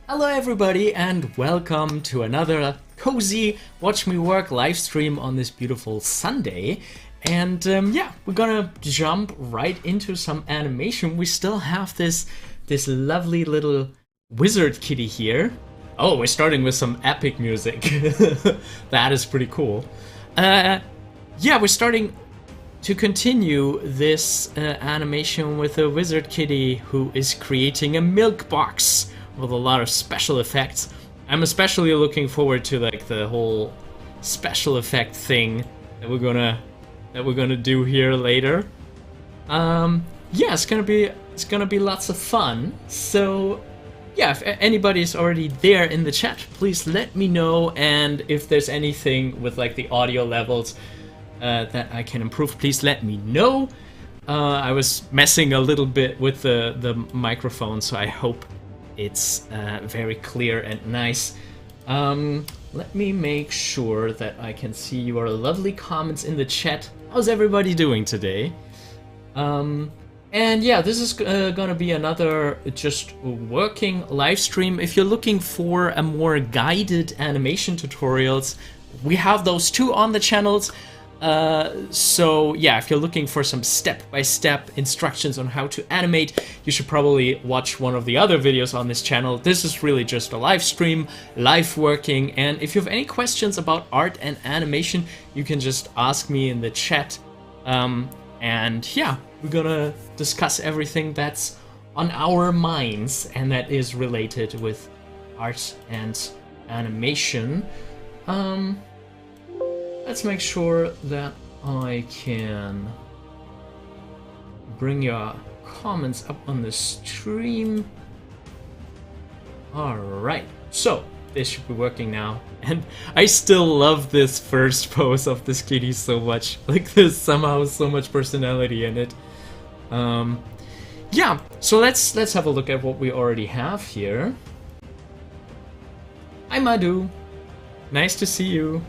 Hello everybody and welcome to another cozy Watch Me Work live stream on this beautiful Sunday. And yeah, we're gonna jump right into some animation. We still have this lovely little wizard kitty here. Oh, we're starting with some epic music. That is pretty cool. Yeah, we're starting to continue this animation with a wizard kitty who is creating a milk box with a lot of special effects. I'm especially looking forward to like the whole special effect thing that we're gonna do here later. Yeah, it's gonna be lots of fun. So yeah, if anybody's already there in the chat, please let me know, and if there's anything with like the audio levels that I can improve, please let me know. I was messing a little bit with the microphone, so I hope it's very clear and nice. Let me make sure that I can see your lovely comments in the chat. How's everybody doing today? And yeah, this is gonna be another just working live stream. If you're looking for a more guided animation tutorials, we have those too on the channels. So yeah, if you're looking for some step-by-step instructions on how to animate, you should probably watch one of the other videos on this channel. This is really just a live stream, live working, and if you have any questions about art and animation, you can just ask me in the chat. And yeah, we're gonna discuss everything that's on our minds and that is related with art and animation. Let's make sure that I can bring your comments up on the stream. Alright, so this should be working now. And I still love this first pose of this kitty so much. Like, there's somehow so much personality in it. Yeah, so let's have a look at what we already have here. Hi Madhu, nice to see you.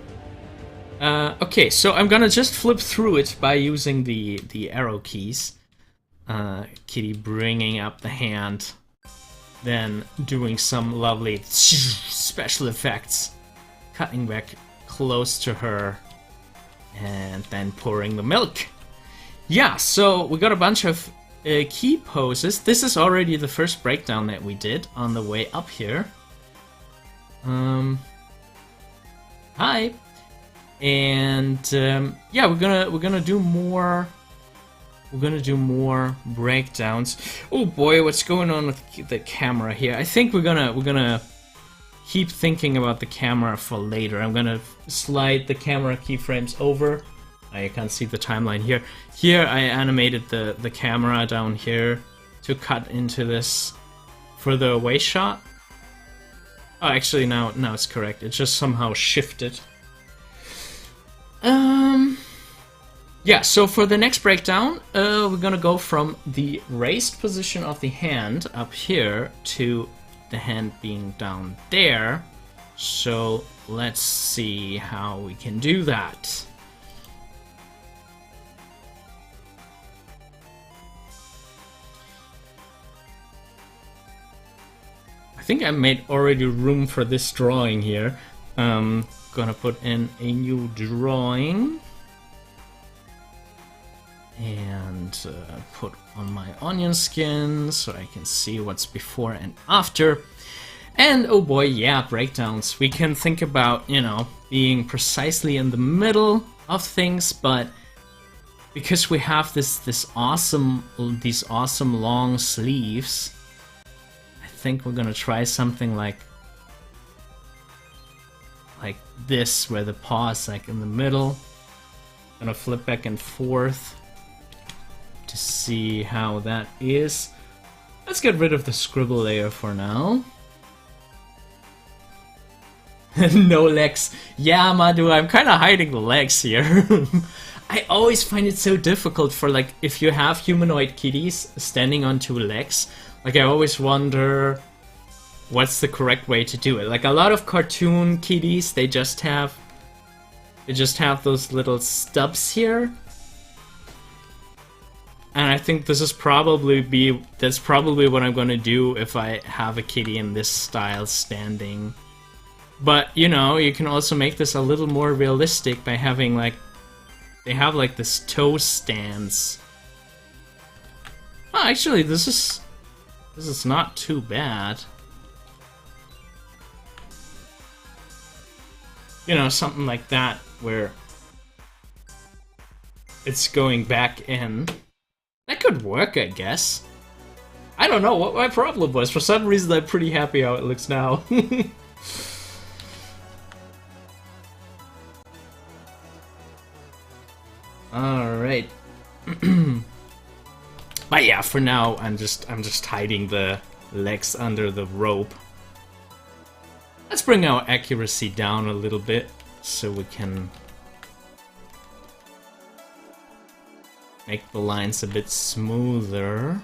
Okay, so I'm gonna just flip through it by using the arrow keys. Kitty bringing up the hand, then doing some lovely special effects, cutting back close to her, and then pouring the milk. Yeah, so we got a bunch of key poses. This is already the first breakdown that we did on the way up here. Hi. And yeah, we're gonna do more. We're gonna do more breakdowns. Oh boy, what's going on with the camera here? I think we're gonna keep thinking about the camera for later. I'm gonna slide the camera keyframes over. I can't see the timeline here. Here I animated the camera down here to cut into this further away shot. Oh, actually now it's correct. It just somehow shifted. Yeah, so for the next breakdown, we're gonna go from the raised position of the hand up here to the hand being down there. So let's see how we can do that. I think I made already room for this drawing here. Gonna put in a new drawing and put on my onion skin so I can see what's before and after. And oh boy, yeah, breakdowns. We can think about, you know, being precisely in the middle of things, but because we have these awesome long sleeves, I think we're gonna try something like this, where the paw is like in the middle. Gonna flip back and forth to see how that is. Let's get rid of the scribble layer for now. No legs. Yeah, Madhu, I'm kind of hiding the legs here. I always find it so difficult for, like, if you have humanoid kitties standing on two legs, like, I always wonder what's the correct way to do it. Like, a lot of cartoon kitties, they just have those little stubs here. And I think that's probably what I'm gonna do if I have a kitty in this style standing. But, you know, you can also make this a little more realistic by having, like, they have, like, this toe stance. Oh, actually, this is not too bad. You know, something like that, where it's going back in. That could work, I guess. I don't know what my problem was. For some reason, I'm pretty happy how it looks now. Alright. But yeah, for now, I'm just hiding the legs under the rope. Let's bring our accuracy down a little bit so we can make the lines a bit smoother.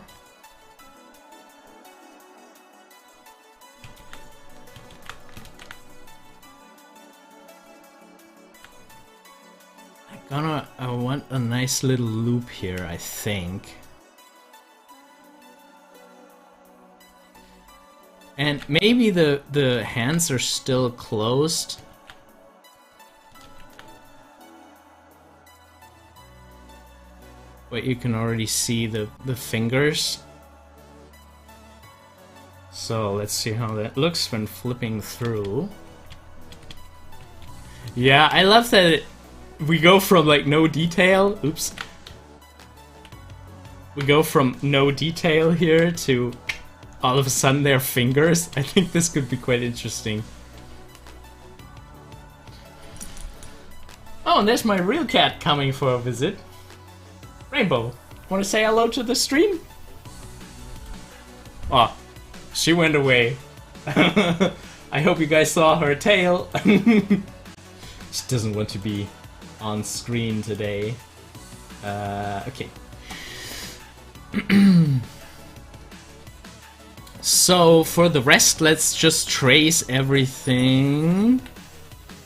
I want a nice little loop here, I think. And maybe the hands are still closed. But you can already see the fingers. So let's see how that looks when flipping through. Yeah, I love that we go from like no detail. Oops. We go from no detail here to all of a sudden they're fingers. I think this could be quite interesting. Oh, and there's my real cat coming for a visit. Rainbow, want to say hello to the stream? Oh, she went away. I hope you guys saw her tail. She doesn't want to be on screen today. Okay. So for the rest, let's just trace everything.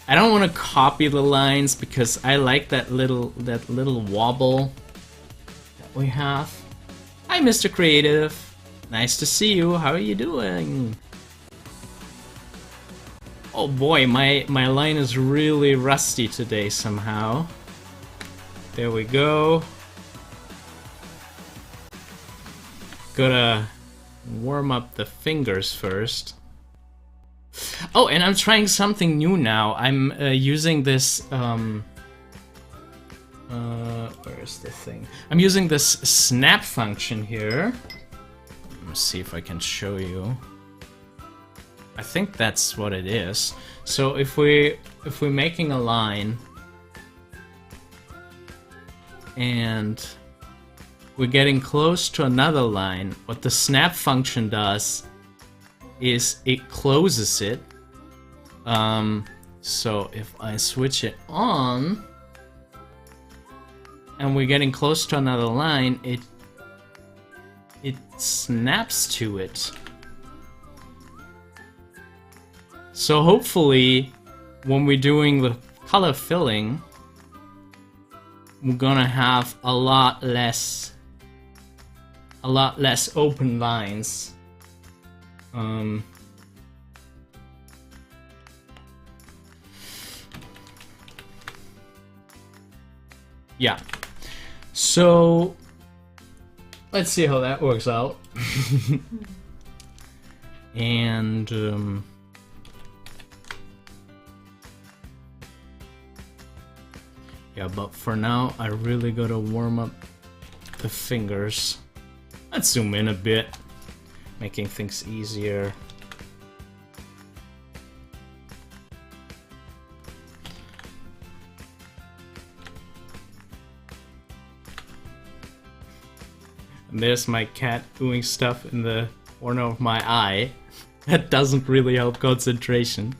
I don't want to copy the lines because I like that little wobble that we have. Hi, Mr. Creative. Nice to see you. How are you doing? Oh boy, my line is really rusty today somehow. There we go. Gotta warm up the fingers first. Oh, and I'm trying something new now. I'm using this where's the thing? I'm using this snap function here. Let me see if I can show you. I think that's what it is. So if we're making a line and we're getting close to another line, what the snap function does is it closes it. So if I switch it on and we're getting close to another line, it snaps to it. So hopefully when we're doing the color filling, we're gonna have a lot less open lines. Yeah. So let's see how that works out. And yeah, but for now I really gotta warm up the fingers. Let's zoom in a bit, making things easier. And there's my cat doing stuff in the corner of my eye. That doesn't really help concentration.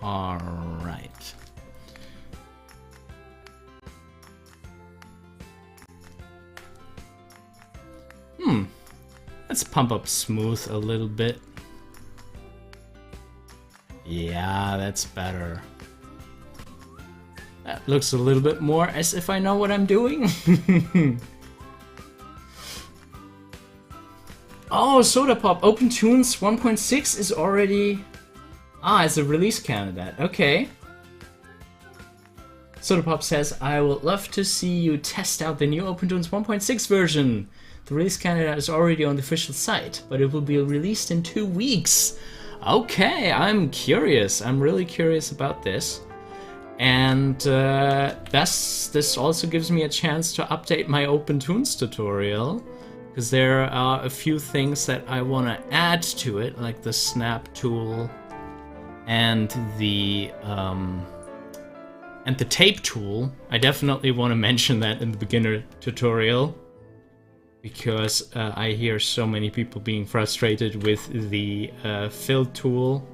Alright. Let's pump up smooth a little bit. Yeah, that's better. looks a little bit more as if I know what I'm doing. Oh, Soda Pop, OpenTunes 1.6 is already... Ah, it's a release candidate, okay. Soda Pop says, I would love to see you test out the new OpenTunes 1.6 version. The release candidate is already on the official site, but it will be released in 2 weeks. Okay, I'm curious. I'm really curious about this. And this also gives me a chance to update my OpenTunes tutorial, because there are a few things that I want to add to it, like the snap tool and the tape tool. I definitely want to mention that in the beginner tutorial, because I hear so many people being frustrated with the fill tool,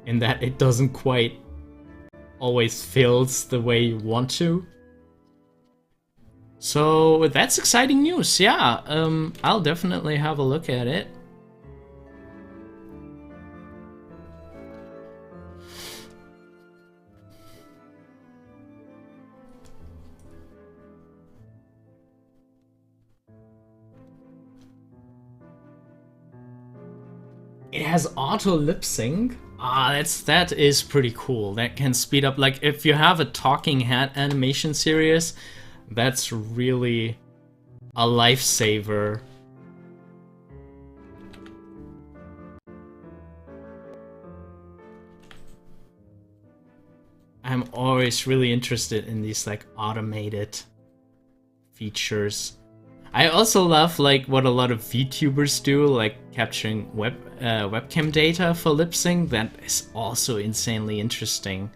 in that it doesn't quite always fills the way you want to. So that's exciting news. Yeah, I'll definitely have a look at it. It has auto lip sync. Ah, that is pretty cool. That can speed up, like if you have a talking head animation series, that's really a lifesaver. I'm always really interested in these like automated features. I also love like what a lot of VTubers do, like capturing webcam data for lip sync. That is also insanely interesting.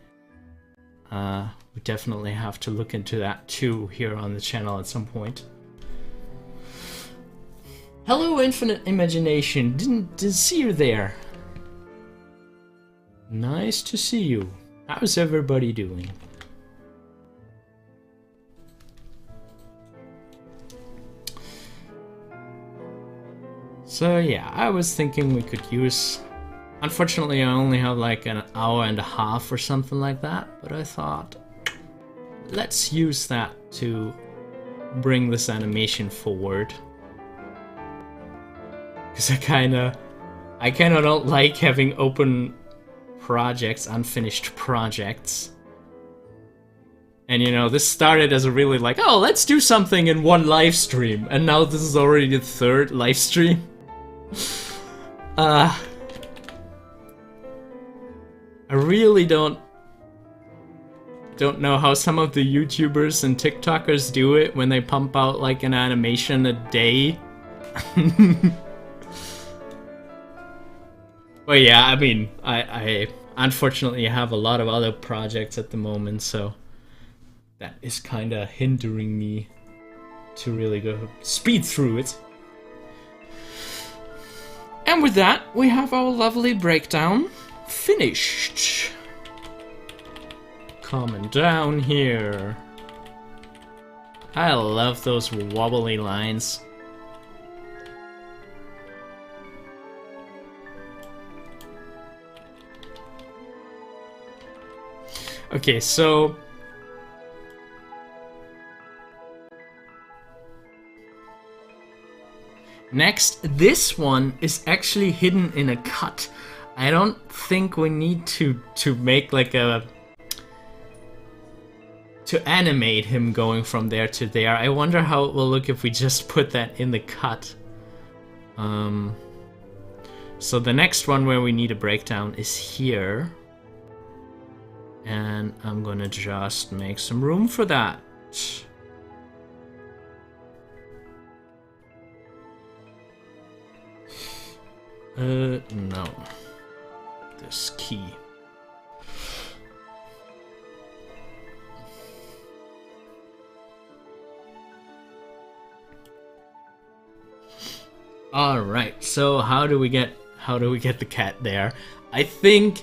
We definitely have to look into that too here on the channel at some point. Hello, Infinite Imagination. Didn't see you there. Nice to see you. How's everybody doing? So yeah, I was thinking we could use... Unfortunately, I only have like an hour and a half or something like that, but I thought, let's use that to bring this animation forward. Because I kinda don't like having open projects, unfinished projects. And you know, this started as a really like, oh, let's do something in one live stream, and now this is already the 3rd live stream. I really don't know how some of the YouTubers and TikTokers do it when they pump out like an animation a day. Well, yeah, I mean, I unfortunately have a lot of other projects at the moment, so that is kind of hindering me to really go speed through it. And with that, we have our lovely breakdown finished. Coming down here. I love those wobbly lines. Okay, so next, this one is actually hidden in a cut. I don't think we need to make like a... to animate him going from there to there. I wonder how it will look if we just put that in the cut. So the next one where we need a breakdown is here. And I'm gonna just make some room for that. No. This key. All right. So how do we get the cat there? I think,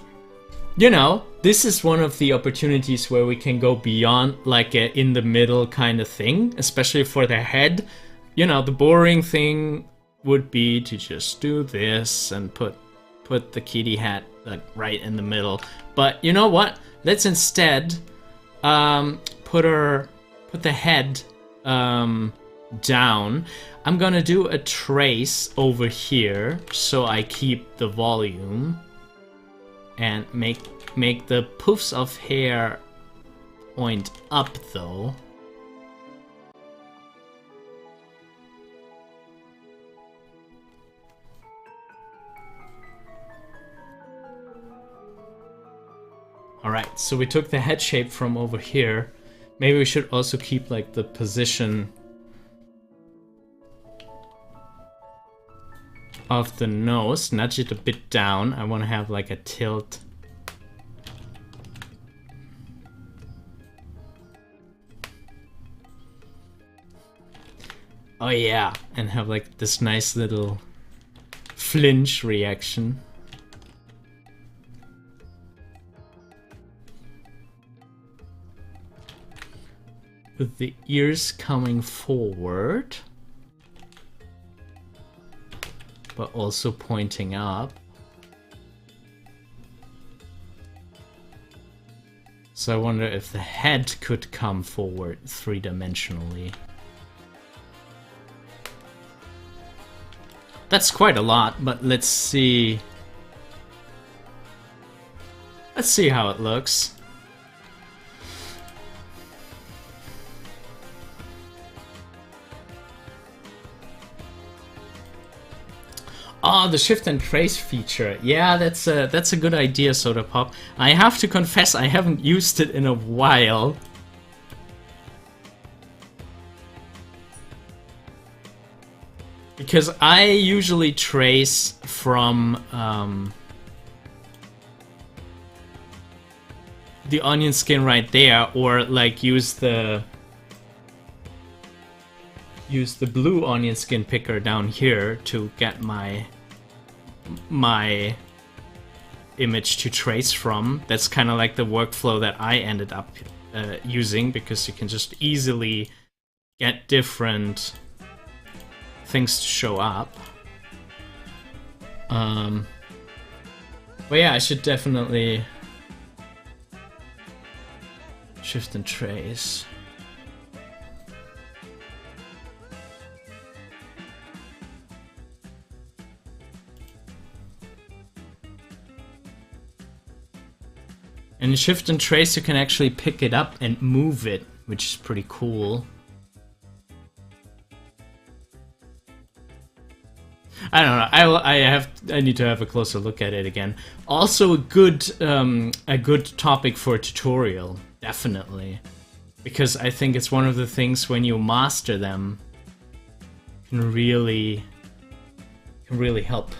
you know, this is one of the opportunities where we can go beyond like a in the middle kind of thing, especially for the head. You know, the boring thing would be to just do this and put the kitty hat like right in the middle. But you know what? Let's instead put the head down. I'm gonna do a trace over here so I keep the volume and make the poofs of hair point up though. Alright, so we took the head shape from over here. Maybe we should also keep like the position of the nose, nudge it a bit down. I want to have like a tilt. Oh yeah, and have like this nice little flinch reaction. With the ears coming forward, but also pointing up. So I wonder if the head could come forward three-dimensionally. That's quite a lot, but let's see. Let's see how it looks. Oh, the shift and trace feature. Yeah, that's a good idea, Soda Pop. I have to confess I haven't used it in a while. Because I usually trace from the onion skin right there, or like use the blue onion skin picker down here to get my image to trace from. That's kind of like the workflow that I ended up using, because you can just easily get different things to show up. But yeah, I should definitely shift and trace. And shift and trace, you can actually pick it up and move it, which is pretty cool. I don't know. I need to have a closer look at it again. Also a good topic for a tutorial, definitely, because I think it's one of the things when you master them can really help.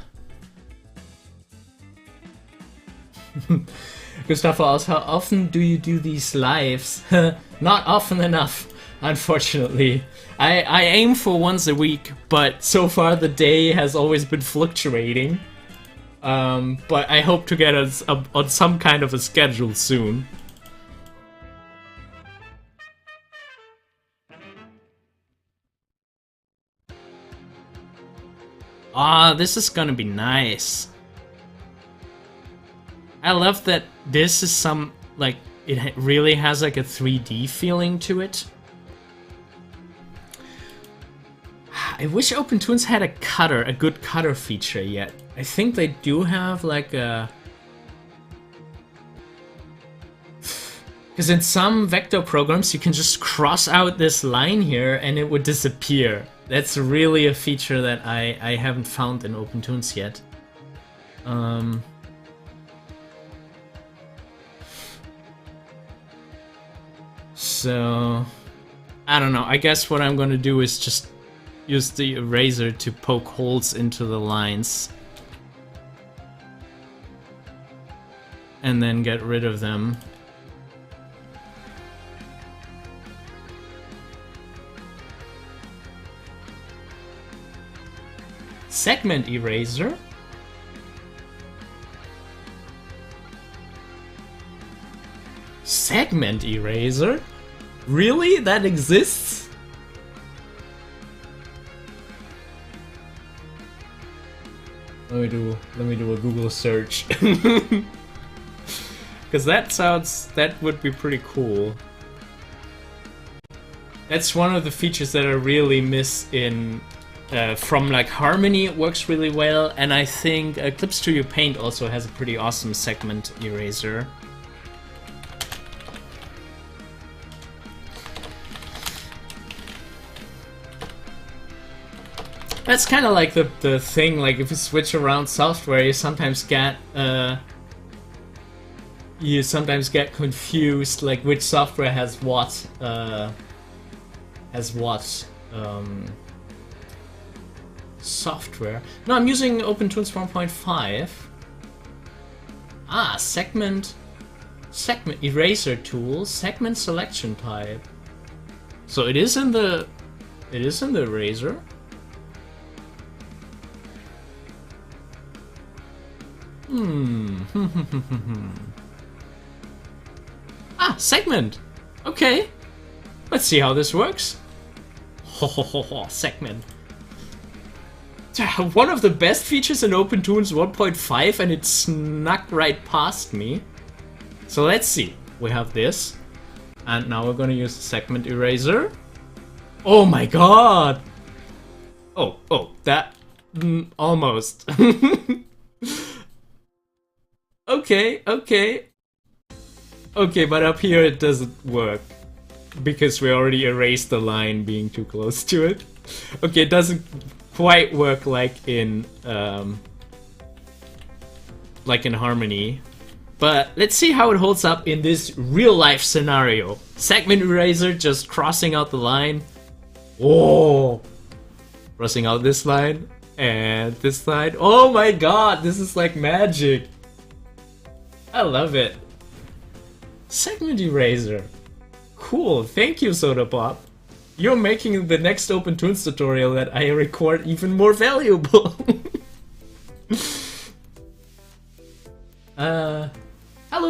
Gustavo, how often do you do these lives? Not often enough, unfortunately. I aim for once a week, but so far the day has always been fluctuating. But I hope to get us on some kind of a schedule soon. Ah, this is gonna be nice. I love that this is some, like, it really has like a 3D feeling to it. I wish OpenToonz had a good cutter feature yet. I think they do have like a... Because in some vector programs you can just cross out this line here and it would disappear. That's really a feature that I haven't found in OpenToonz yet. So, I don't know. I guess what I'm gonna do is just use the eraser to poke holes into the lines. And then get rid of them. Segment eraser. Segment eraser? Really? That exists? Let me do a Google search. Because that would be pretty cool. That's one of the features that I really miss in from like Harmony. It works really well, and I think Clip Studio Paint also has a pretty awesome segment eraser. That's kind of like the thing, like if you switch around software, you sometimes get confused, like which software has what software. No, I'm using OpenToonz 1.5. Ah, segment eraser tool, segment selection type. So it is in the eraser. Ah, segment. Okay. Let's see how this works. Segment. One of the best features in OpenToonz 1.5, and it snuck right past me. So let's see. We have this. And now we're gonna use the segment eraser. Oh my god! Oh, that... almost. Okay, but up here it doesn't work. Because we already erased the line being too close to it. Okay, it doesn't quite work like in Harmony. But let's see how it holds up in this real life scenario. Segment eraser just crossing out the line. Oh! Crossing out this line and this line. Oh my god, this is like magic. I love it. Segment eraser. Cool, thank you, Soda Pop. You're making the next OpenToonz tutorial that I record even more valuable. Hello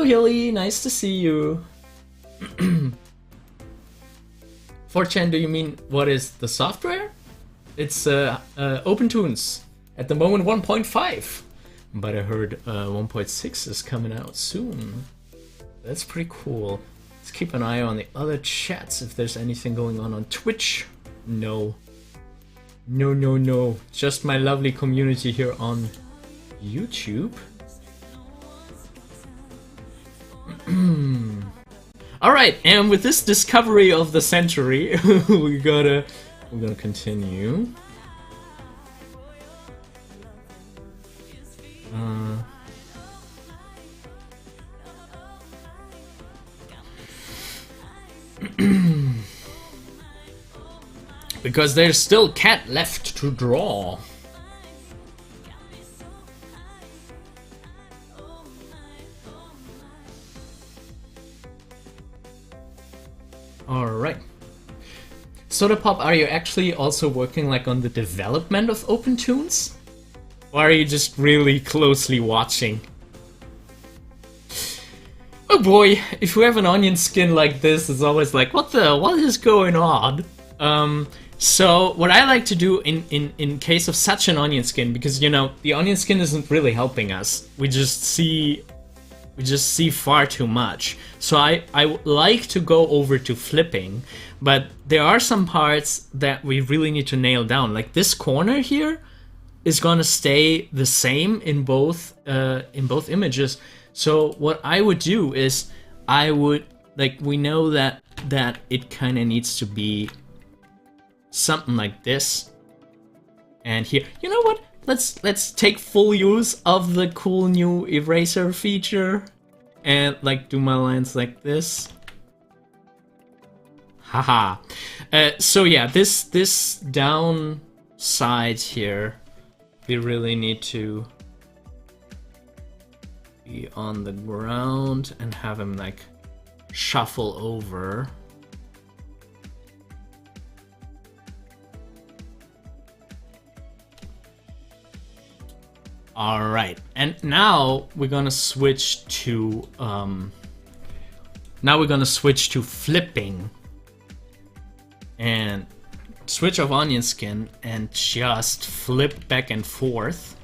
Hilly, nice to see you. 4chan, do you mean what is the software? It's OpenToonz. At the moment 1.5. But I heard 1.6 is coming out soon. That's pretty cool. Let's keep an eye on the other chats if there's anything going on Twitch. No. No. Just my lovely community here on YouTube. Alright, and with this discovery of the century, we're gonna continue. Because there's still cat left to draw. Alright. Soda Pop, are you actually also working like on the development of OpenToonz? Or are you just really closely watching? Oh boy, if you have an onion skin like this, it's always like, what is going on? So what I like to do in case of such an onion skin, because you know the onion skin isn't really helping us. We just see far too much. So I like to go over to flipping, but there are some parts that we really need to nail down. Like this corner here is gonna stay the same in both images. So what I would do is I would we know that it kind of needs to be something like this, and here, you know what? Let's take full use of the cool new eraser feature, and like do my lines like this. Haha. So yeah, this down side here, we really need to be on the ground and have him like shuffle over. All right, and now we're gonna switch to flipping and switch off onion skin and just flip back and forth.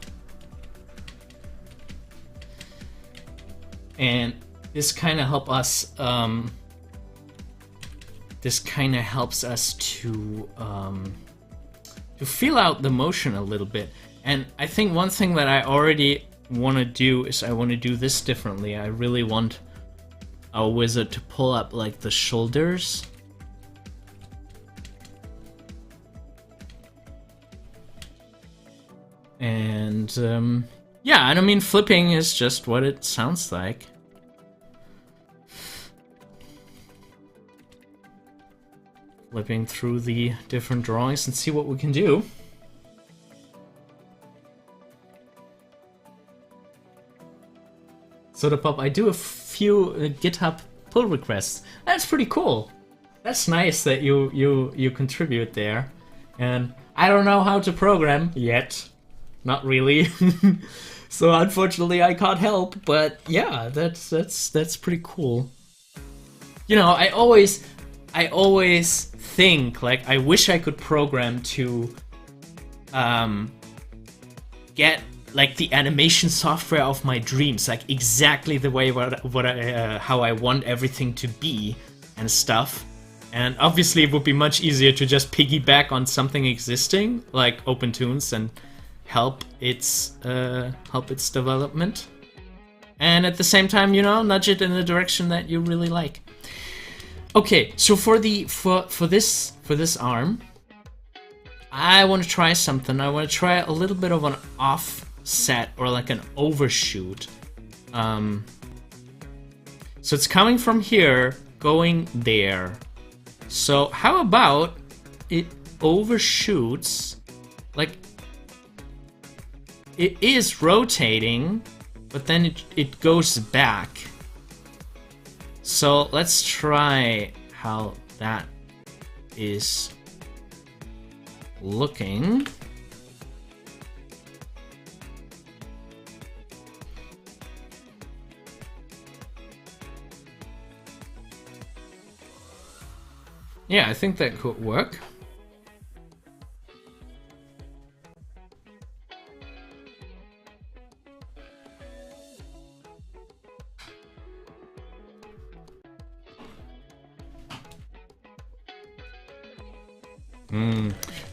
And this kind of help us this kind of helps us to feel out the motion a little bit. And I think one thing that I already want to do is I want to do this differently. I really want our wizard to pull up like the shoulders. And yeah, and I mean, flipping is just what it sounds like. Flipping through the different drawings and see what we can do. Sodapop, I do a few GitHub pull requests. That's pretty cool. That's nice that you contribute there. And I don't know how to program yet. Not really. So unfortunately I can't help, but yeah, that's pretty cool. You know, I always think like I wish I could program to get like the animation software of my dreams, like exactly the way how I want everything to be and stuff. And obviously it would be much easier to just piggyback on something existing like OpenToonz and help its development, and at the same time, you know, nudge it in the direction that you really like. Okay, so for this arm, I want to try something. I want to try a little bit of an offset or like an overshoot. So it's coming from here, going there. So how about it overshoots, like it is rotating, but then it goes back. So let's try how that is looking. Yeah, I think that could work.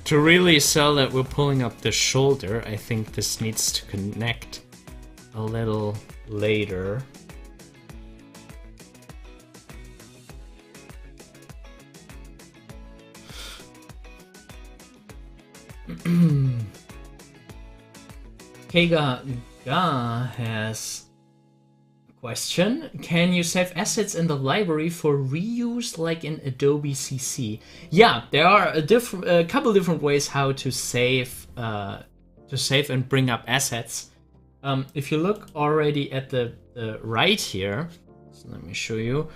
To really sell that we're pulling up the shoulder, I think this needs to connect a little later. Kega has question. Can you save assets in the library for reuse like in Adobe CC? Yeah, there are a couple different ways how to save and bring up assets. If you look already at the right here, so let me show you.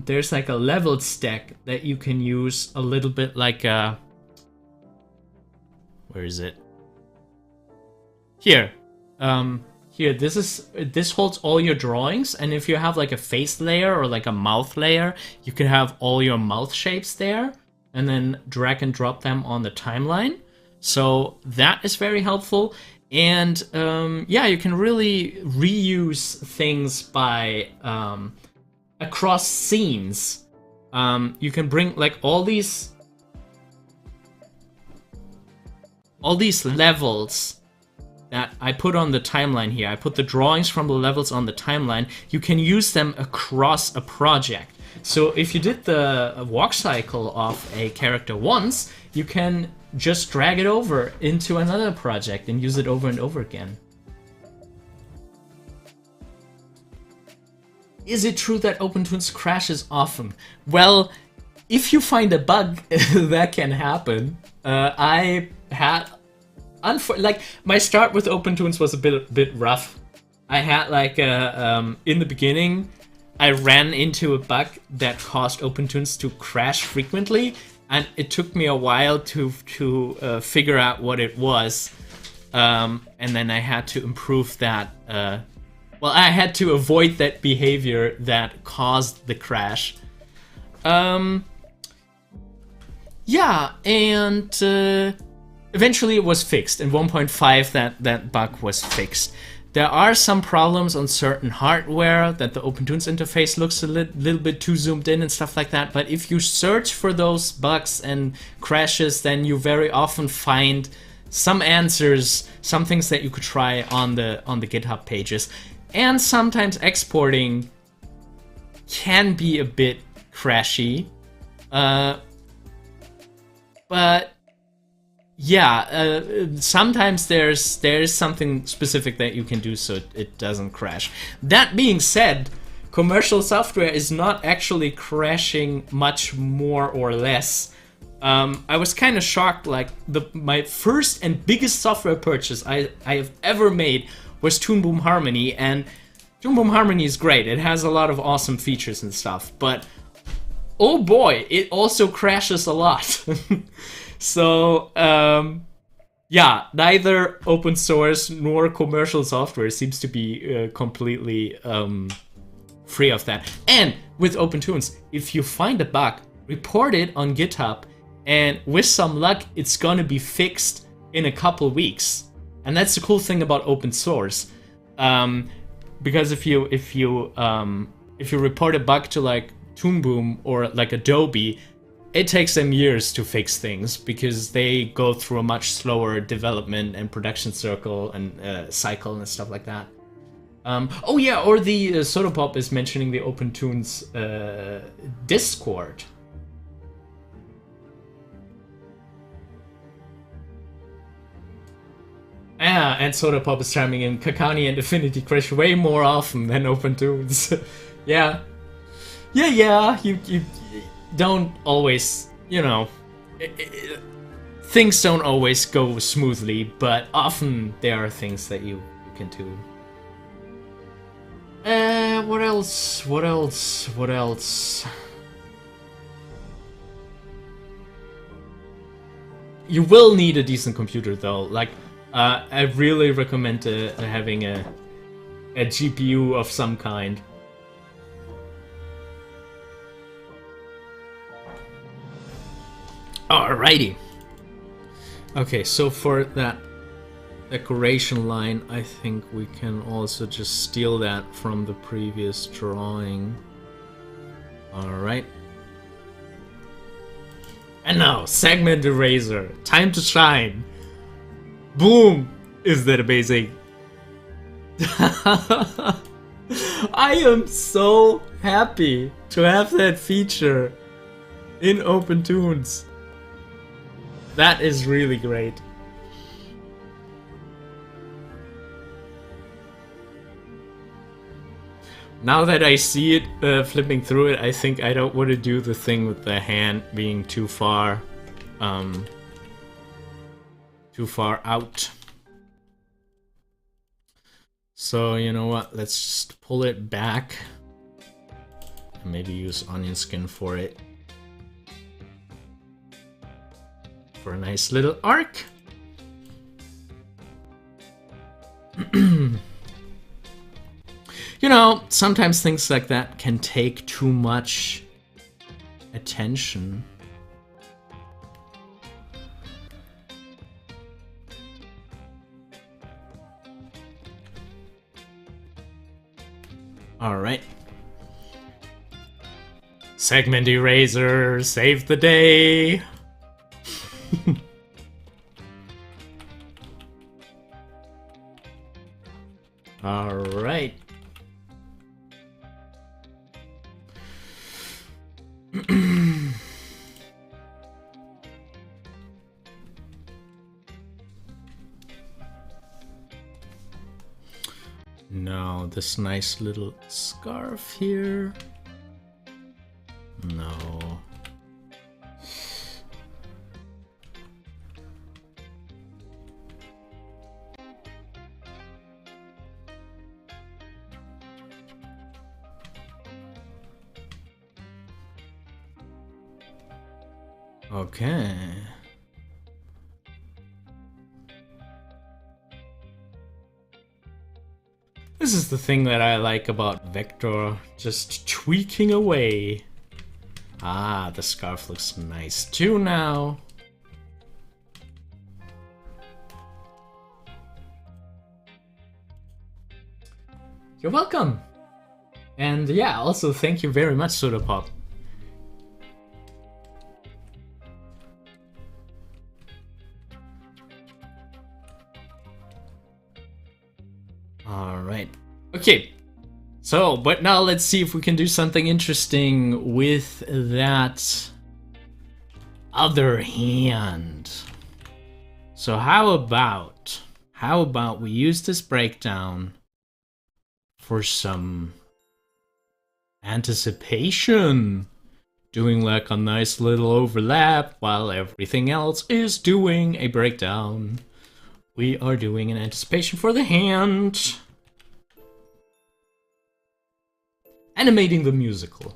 There's like a leveled stack that you can use a little bit like a... Where is it? Here. Here, this holds all your drawings, and if you have like a face layer or like a mouth layer, you can have all your mouth shapes there, and then drag and drop them on the timeline. So that is very helpful, and yeah, you can really reuse things by across scenes. You can bring like all these levels that I put on the timeline here. I put the drawings from the levels on the timeline. You can use them across a project. So if you did the walk cycle of a character once, you can just drag it over into another project and use it over and over again. Is it true that OpenToonz crashes often? Well, if you find a bug, that can happen. I had... like, my start with OpenToonz was a bit rough. I had like in the beginning, I ran into a bug that caused OpenToonz to crash frequently, and it took me a while to figure out what it was, and then I had to improve that. Well, I had to avoid that behavior that caused the crash. Yeah, and eventually it was fixed. In 1.5 that bug was fixed. There are some problems on certain hardware that the OpenTunes interface looks a little bit too zoomed in and stuff like that. But if you search for those bugs and crashes, then you very often find some answers, some things that you could try on the GitHub pages. And sometimes exporting can be a bit crashy. But yeah, sometimes there's something specific that you can do so it doesn't crash. That being said, commercial software is not actually crashing much more or less. I was kind of shocked. Like my first and biggest software purchase I have ever made was Toon Boom Harmony, and Toon Boom Harmony is great. It has a lot of awesome features and stuff, but oh boy, it also crashes a lot. So, yeah, neither open source nor commercial software seems to be completely free of that. And with OpenTunes, if you find a bug, report it on GitHub, and with some luck, it's gonna be fixed in a couple weeks. And that's the cool thing about open source, because if you report a bug to like Toon Boom or like Adobe, it takes them years to fix things because they go through a much slower development and production cycle and stuff like that. Oh yeah, or the Sodapop is mentioning the OpenTunes Discord. Yeah, and Sodapop is chiming in, Kakani and Affinity crash way more often than OpenTunes. Yeah. Yeah, you don't always, you know, things don't always go smoothly, but often there are things that you can do. What else? You will need a decent computer though. Like, I really recommend having a GPU of some kind. Alrighty. Okay, so for that decoration line, I think we can also just steal that from the previous drawing. Alright. And now, segment eraser. Time to shine. Boom! Is that amazing? I am so happy to have that feature in OpenTunes. That is really great. Now that I see it flipping through it, I think I don't want to do the thing with the hand being too far out. So you know what? Let's just pull it back and maybe use onion skin for it. For a nice little arc. You know, sometimes things like that can take too much attention. Alright. Segment eraser, save the day! Alright. Now this nice little scarf here. No. Okay. This is the thing that I like about Vector, just tweaking away. Ah, the scarf looks nice too now. You're welcome. And yeah, also thank you very much, Soda Pop. Alright. Okay. So, but now let's see if we can do something interesting with that other hand. So how about we use this breakdown for some anticipation, doing like a nice little overlap while everything else is doing a breakdown. We are doing an anticipation for the hand. Animating the musical.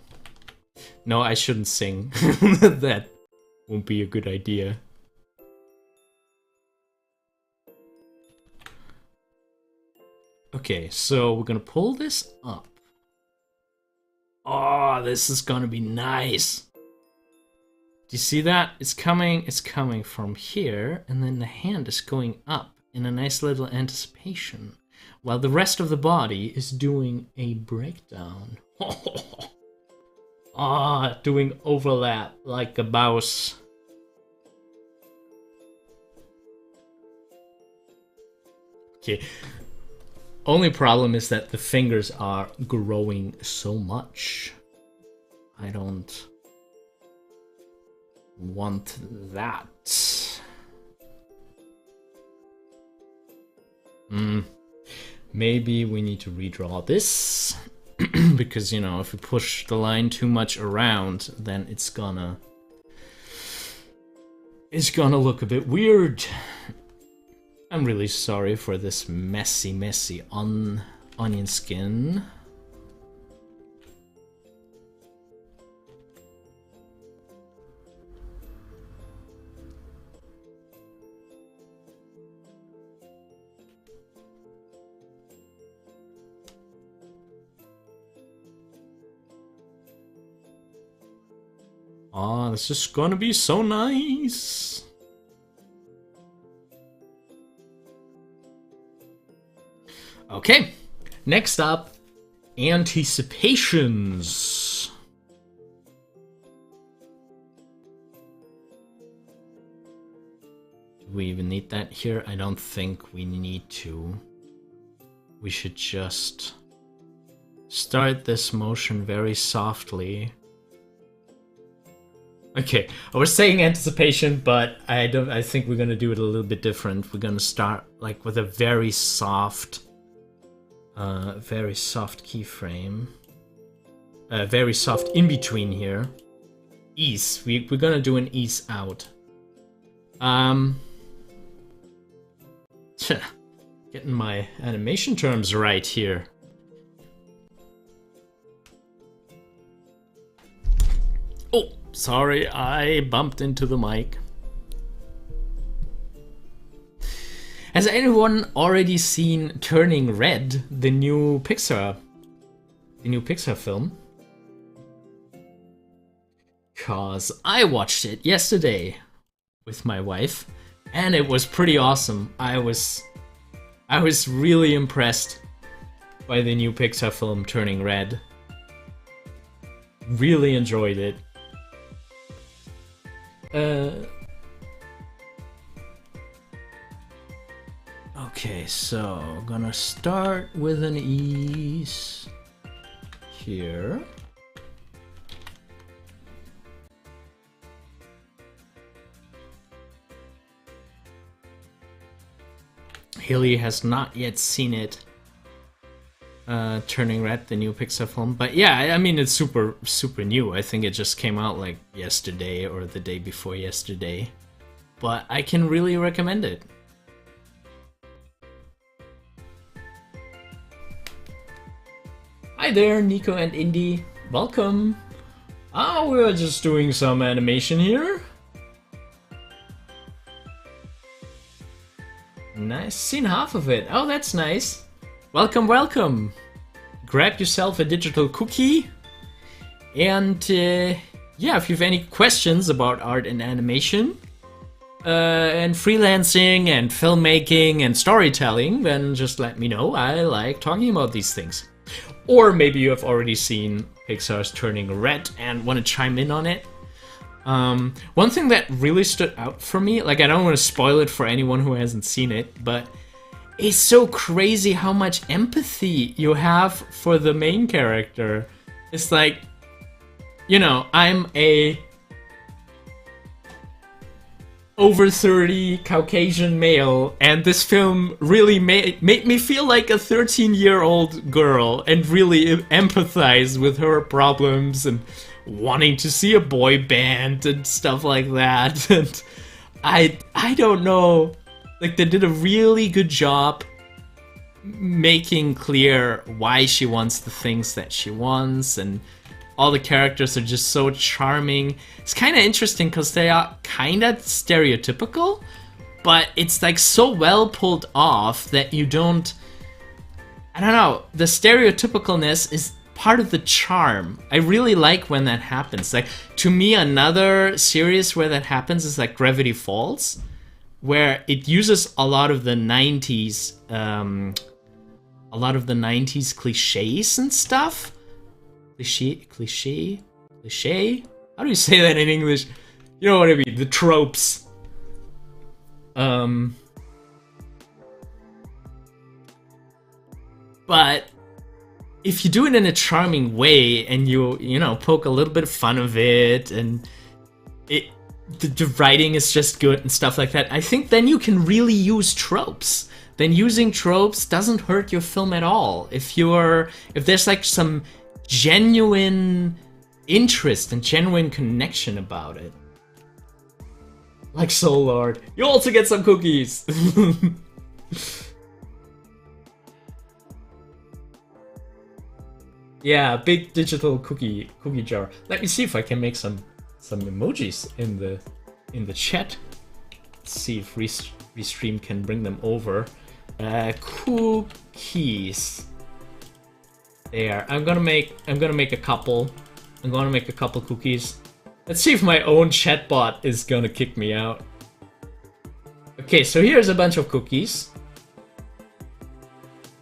No, I shouldn't sing. That won't be a good idea. Okay, so we're gonna pull this up. Oh, this is gonna be nice. Do you see that? It's coming from here, and then the hand is going up in a nice little anticipation, while the rest of the body is doing a breakdown. Ah, doing overlap like a mouse. Okay. Only problem is that the fingers are growing so much. I don't want that. Maybe we need to redraw this. Because, you know, if we push the line too much around, then it's gonna look a bit weird. I'm really sorry for this messy onion skin. Oh, this is gonna be so nice. Okay, next up, anticipations. Do we even need that here? I don't think we need to. We should just start this motion very softly. Okay, I was saying anticipation, but I think we're gonna do it a little bit different. We're gonna start like with a very soft keyframe. Very soft in between here. Ease. We're gonna do an ease out. Getting my animation terms right here. Oh, sorry, I bumped into the mic. Has anyone already seen Turning Red, the new Pixar film? Cause I watched it yesterday with my wife, and it was pretty awesome. I was really impressed by the new Pixar film Turning Red. Really enjoyed it. Okay, so gonna start with an ease here. Hilly has not yet seen it. Turning Red, the new Pixar film. But yeah, I mean, it's super new. I think it just came out like yesterday or the day before yesterday. But I can really recommend it. Hi there, Nico and Indy. Welcome. Oh, we're just doing some animation here. Nice. Seen half of it. Oh, that's nice. Welcome, welcome. Grab yourself a digital cookie. And yeah, if you have any questions about art and animation, and freelancing and filmmaking and storytelling, then just let me know. I like talking about these things. or maybe you have already seen Pixar's Turning Red and want to chime in on it. One thing that really stood out for me, like I don't want to spoil it for anyone who hasn't seen it, but it's so crazy how much empathy you have for the main character. It's like, you know, I'm a over 30 Caucasian male, and this film really made me feel like a 13-year-old girl and really empathize with her problems and wanting to see a boy band and stuff like that. And I don't know, like they did a really good job making clear why she wants the things that she wants, and all the characters are just so charming. It's kind of interesting because they are kind of stereotypical, but it's like so well pulled off that you don't, I don't know, the stereotypicalness is part of the charm. I really like when that happens. Like, to me, another series where that happens is like Gravity Falls, where it uses a lot of the 90s cliches and stuff. Cliche? How do you say that in English? You know what I mean, the tropes. But if you do it in a charming way and you know, poke a little bit of fun of it, and the writing is just good and stuff like that, I think then you can really use tropes. Then using tropes doesn't hurt your film at all. If there's like some genuine interest and genuine connection about it. Like Soul Lord. You also get some cookies! Yeah, big digital cookie jar. Let me see if I can make some emojis in the chat. Let's see if Restream can bring them over. Cookies. There. I'm gonna make a couple. I'm gonna make a couple cookies. Let's see if my own chatbot is gonna kick me out. Okay, so here's a bunch of cookies.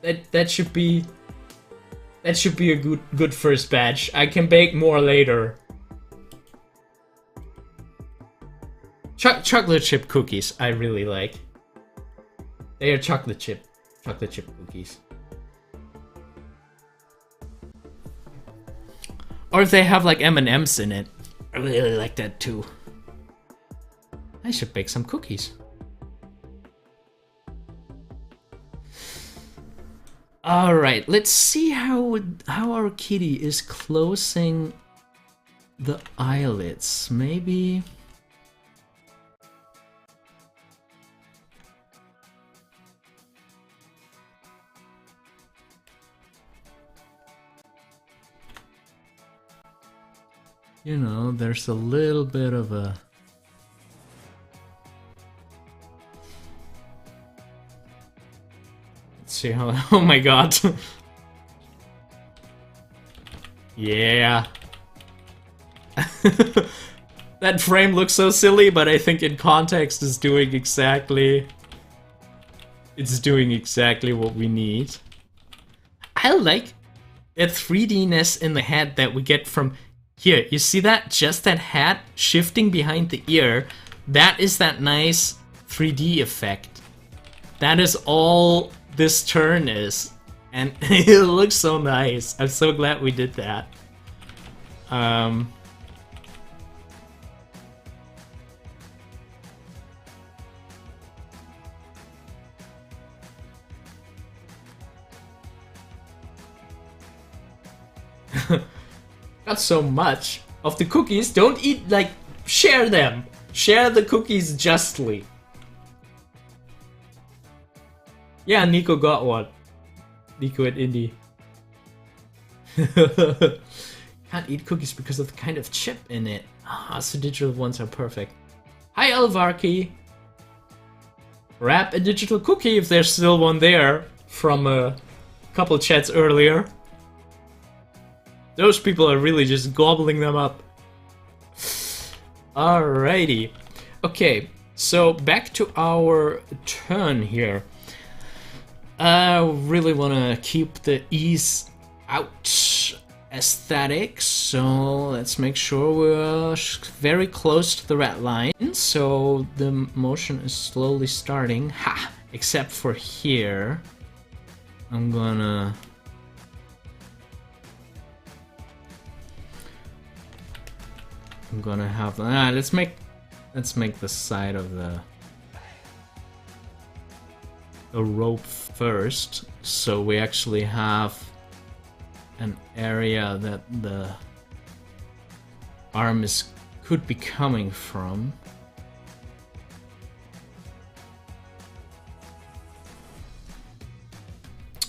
That should be a good first batch. I can bake more later. Chocolate chip cookies I really like. They are chocolate chip cookies. Or if they have like M&Ms in it. I really like that too. I should bake some cookies. Alright, let's see how our kitty is closing the eyelids. Maybe... You know, there's a little bit of a... Let's see how... Oh my god. Yeah. That frame looks so silly, but I think in context it's doing exactly what we need. I like that 3D-ness in the head that we get from... Here, you see that? Just that hat shifting behind the ear. That is that nice 3D effect. That is all this turn is. And it looks so nice. I'm so glad we did that. Not so much of the cookies. Don't eat, like, share them. Share the cookies justly. Yeah, Nico got one. Nico and Indy. Can't eat cookies because of the kind of chip in it. Ah, so digital ones are perfect. Hi, Elvarki. Wrap a digital cookie if there's still one there from a couple chats earlier. Those people are really just gobbling them up. Alrighty. Okay, so back to our turn here. I really want to keep the ease out aesthetic. So let's make sure we're very close to the red line. So the motion is slowly starting. Ha! Except for here. I'm gonna have let's make the side of the rope first, so we actually have an area that the arm could be coming from.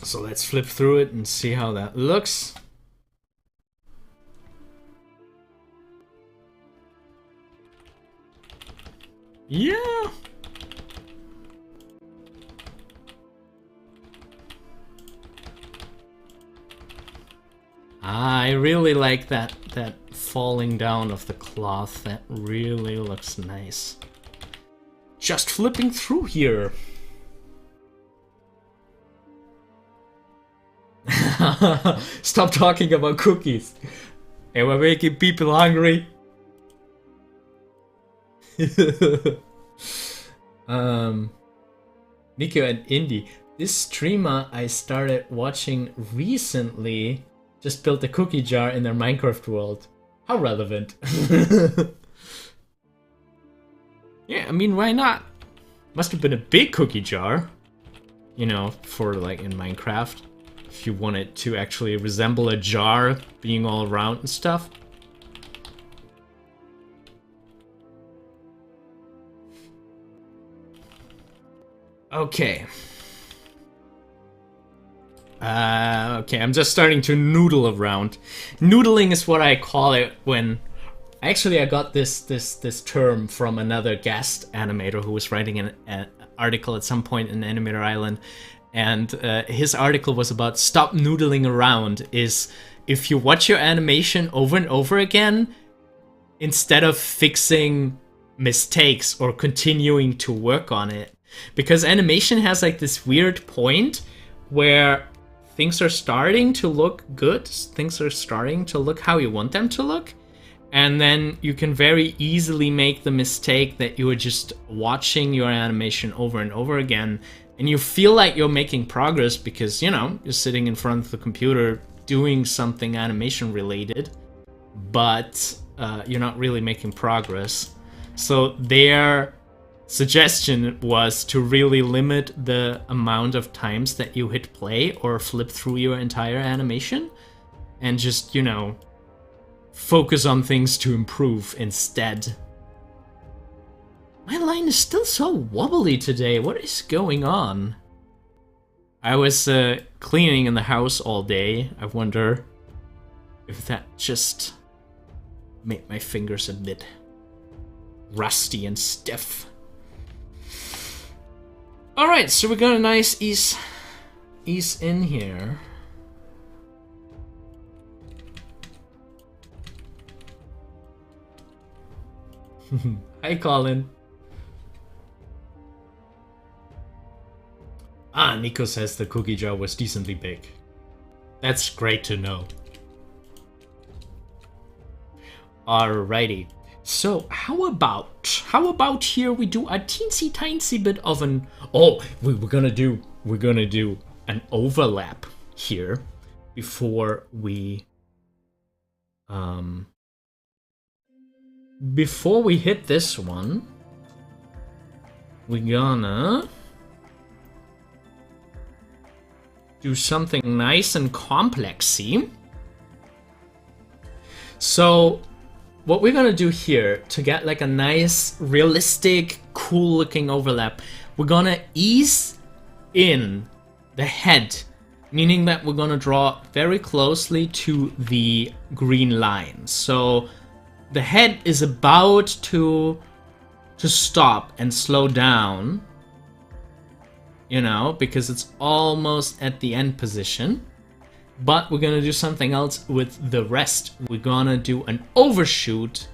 So let's flip through it and see how that looks. Yeah. I really like that falling down of the cloth. That really looks nice. Just flipping through here. Stop talking about cookies. Hey, we're making people hungry. Nico and Indy. This streamer I started watching recently just built a cookie jar in their Minecraft world. How relevant. Yeah, I mean, why not? Must have been a big cookie jar. You know, for like in Minecraft. If you want it to actually resemble a jar being all round and stuff. Okay. Okay, I'm just starting to noodle around. Noodling is what I call it when... Actually, I got this term from another guest animator who was writing an article at some point in Animator Island. And his article was about stop noodling around. Is if you watch your animation over and over again, instead of fixing mistakes or continuing to work on it. Because animation has like this weird point where things are starting to look good, things are starting to look how you want them to look, and then you can very easily make the mistake that you are just watching your animation over and over again, and you feel like you're making progress because, you know, you're sitting in front of the computer doing something animation related, but you're not really making progress. So their suggestion was to really limit the amount of times that you hit play or flip through your entire animation and just, you know, focus on things to improve instead. My line is still so wobbly today. What is going on? I was cleaning in the house all day. I wonder if that just made my fingers a bit rusty and stiff. Alright, so we got a nice ease in here. Hi, Colin. Ah, Nico says the cookie jar was decently big. That's great to know. Alrighty. So how about here we do a teensy bit of an we're gonna do an overlap here before we hit this one. We're gonna do something nice and complexy. So what we're gonna do here to get like a nice, realistic, cool looking overlap, we're gonna ease in the head, meaning that we're gonna draw very closely to the green line. So the head is about to stop and slow down, you know, because it's almost at the end position. But we're gonna do something else with the rest. We're gonna do an overshoot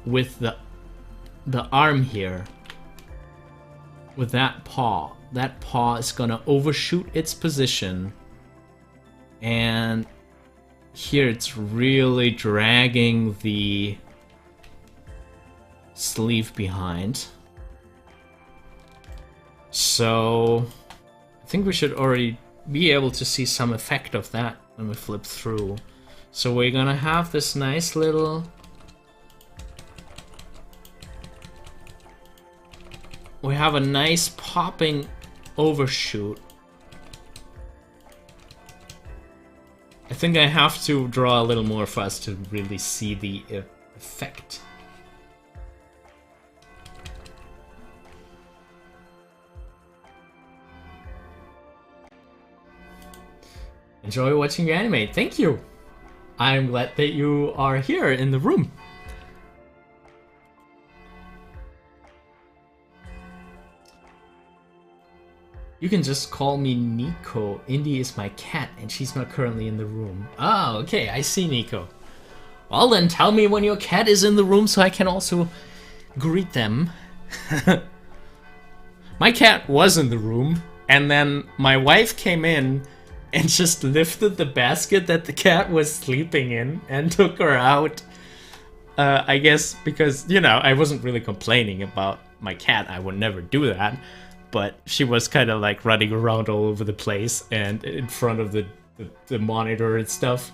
with the arm here. With that paw. That paw is gonna overshoot its position. And here it's really dragging the sleeve behind. So I think we should already be able to see some effect of that when we flip through. So we're gonna have this nice little... We have a nice popping overshoot. I think I have to draw a little more for us to really see the effect. Enjoy watching you animate. Thank you. I'm glad that you are here in the room. You can just call me Nico. Indy is my cat and she's not currently in the room. Ah, okay, I see, Nico. Well then, tell me when your cat is in the room so I can also greet them. My cat was in the room, and then my wife came in and just lifted the basket that the cat was sleeping in and took her out. I guess because, you know, I wasn't really complaining about my cat. I would never do that. But she was kind of like running around all over the place and in front of the monitor and stuff.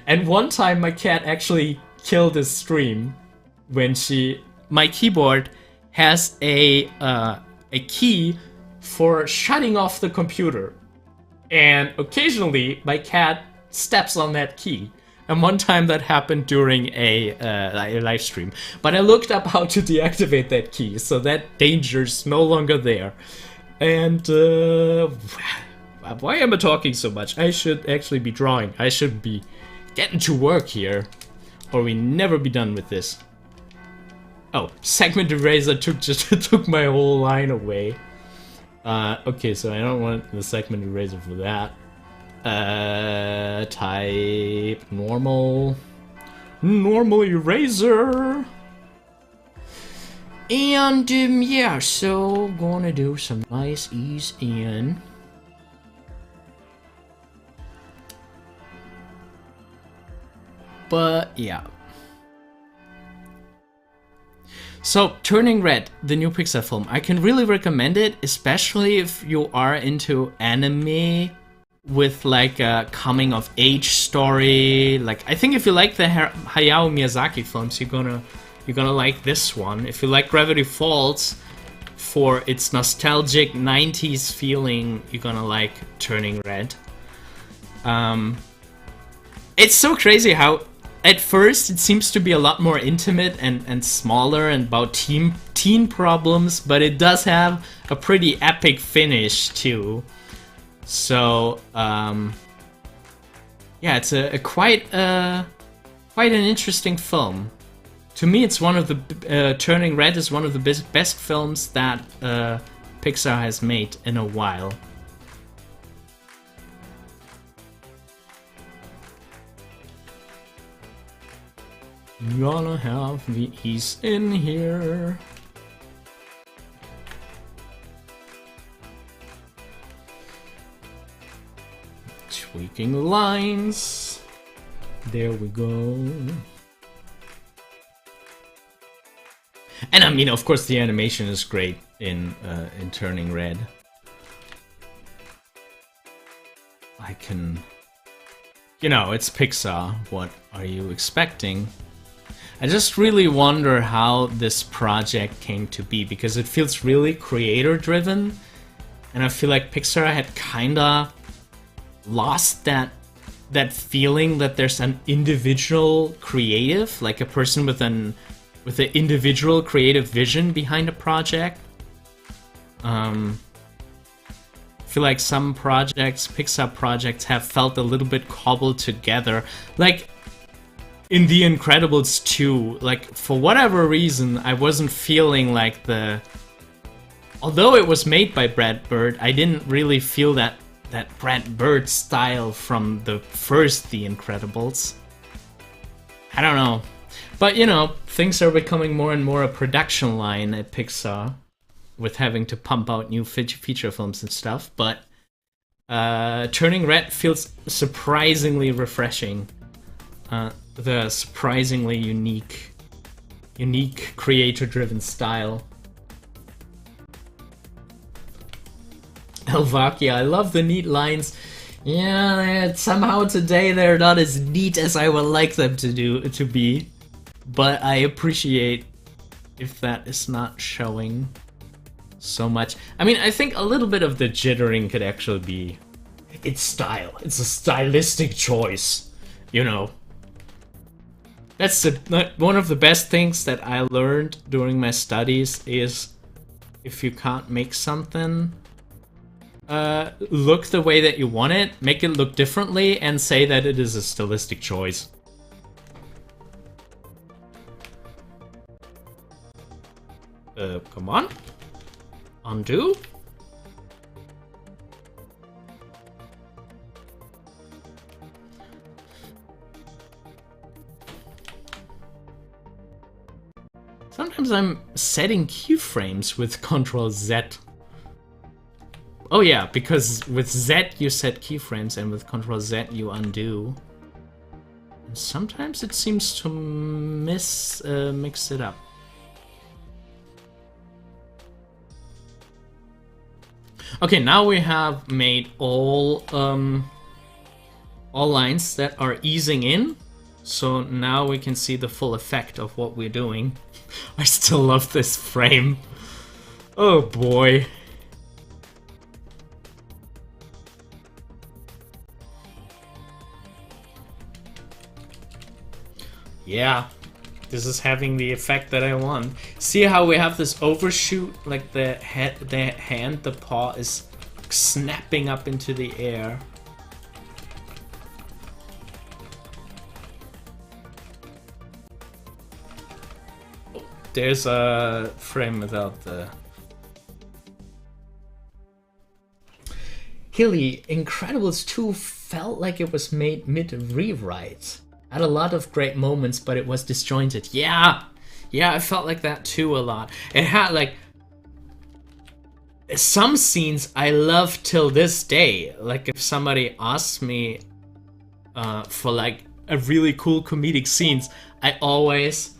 And one time my cat actually killed a stream when my keyboard has a key for shutting off the computer. And occasionally my cat steps on that key. And one time that happened during a live stream. But I looked up how to deactivate that key, so that danger's no longer there. And why am I talking so much? I should actually be drawing. I should be getting to work here, or we never be done with this. Oh, segment eraser took my whole line away. Okay, so I don't want the segment eraser for that. Type normal eraser. And yeah, so gonna do some nice ease in. But yeah. So, Turning Red, the new Pixar film, I can really recommend it, especially if you are into anime with like a coming of age story. Like, I think if you like the Hayao Miyazaki films, you're gonna like this one. If you like Gravity Falls for its nostalgic 90s feeling, you're gonna like Turning Red. It's so crazy how at first it seems to be a lot more intimate and smaller and about teen problems, but it does have a pretty epic finish too. So yeah, it's quite an interesting film. To me, it's one of the Turning Red is one of the best films that Pixar has made in a while. Gonna have these in here. Tweaking the lines. There we go. And I mean, of course, the animation is great in Turning Red. I can, you know, it's Pixar. What are you expecting? I just really wonder how this project came to be, because it feels really creator-driven, and I feel like Pixar had kinda lost that feeling that there's an individual creative, like a person with an individual creative vision behind a project. I feel like some projects, Pixar projects, have felt a little bit cobbled together. Like in The Incredibles 2, like for whatever reason, I wasn't feeling like although it was made by Brad Bird, I didn't really feel that Brad Bird style from the first The Incredibles. I don't know. But, you know, things are becoming more and more a production line at Pixar, with having to pump out new feature films and stuff. But Turning red feels surprisingly refreshing. The surprisingly unique creator-driven style. Elvakia, I love the neat lines. Yeah, somehow today they're not as neat as I would like them to be. But I appreciate if that is not showing so much. I mean, I think a little bit of the jittering could actually be... It's style. It's a stylistic choice, you know. That's one of the best things that I learned during my studies is if you can't make something look the way that you want it, make it look differently, and say that it is a stylistic choice. Come on. Undo. Sometimes I'm setting keyframes with Ctrl Z. Oh yeah, because with Z you set keyframes and with Ctrl Z you undo. And sometimes it seems to mix it up. Okay, now we have made all lines that are easing in. So now we can see the full effect of what we're doing. I still love this frame. Oh boy. Yeah, this is having the effect that I want. See how we have this overshoot, like the hand, the paw is snapping up into the air. There's a frame without the... Hilly, Incredibles 2 felt like it was made mid-rewrite. Had a lot of great moments, but it was disjointed. Yeah, I felt like that too a lot. It had like... Some scenes I love till this day. Like if somebody asks me for like a really cool comedic scenes, I always...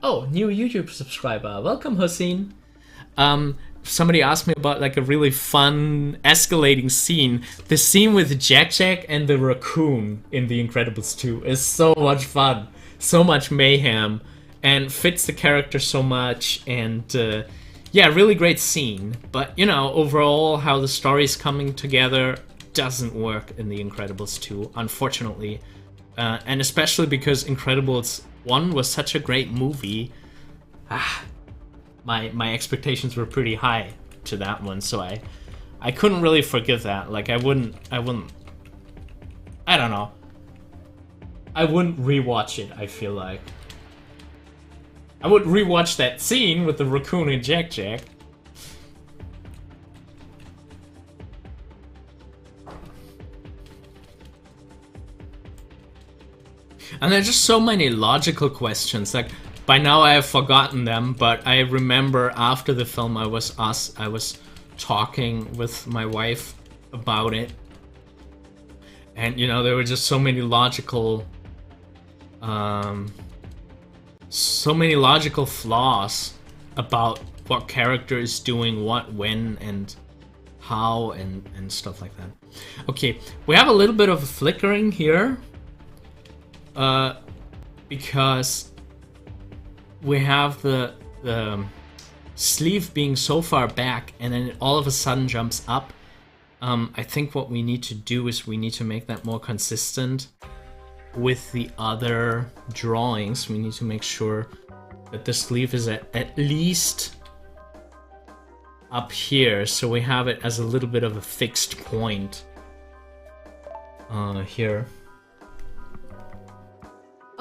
Oh, new YouTube subscriber. Welcome, Hossein. Somebody asked me about like a really fun escalating scene. The scene with Jack Jack and the raccoon in The Incredibles 2 is so much fun. So much mayhem. And fits the character so much. And yeah, really great scene. But, you know, overall, how the story's coming together doesn't work in The Incredibles 2, unfortunately. And especially because Incredibles 1 was such a great movie. My expectations were pretty high to that one, so I couldn't really forgive that. Like I wouldn't I don't know. I wouldn't rewatch it, I feel like. I would rewatch that scene with the raccoon and Jack Jack. And there's just so many logical questions. Like, by now I have forgotten them, but I remember after the film I was talking with my wife about it. And, you know, there were just so many logical... so many logical flaws about what character is doing what, when, and how, and stuff like that. Okay, we have a little bit of a flickering here. Because we have the sleeve being so far back and then it all of a sudden jumps up. I think what we need to do is we need to make that more consistent with the other drawings. We need to make sure that the sleeve is at least up here, so we have it as a little bit of a fixed point here.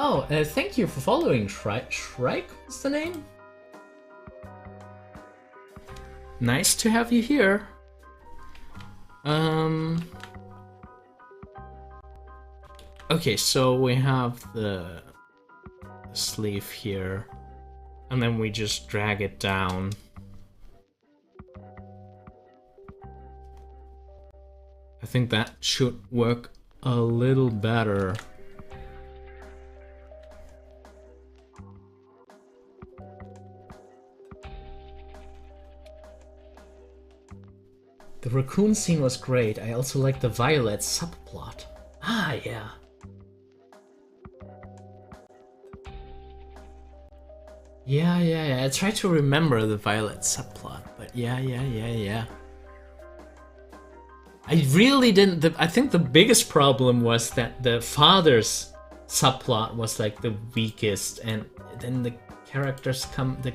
Oh, thank you for following, Shrike is the name? Nice to have you here. Okay, so we have the sleeve here, and then we just drag it down. think that should work a little better. The raccoon scene was great. I also like the Violet subplot. Ah, yeah. Yeah. I tried to remember the Violet subplot, but yeah. I really didn't. I think the biggest problem was that the father's subplot was like the weakest, and then the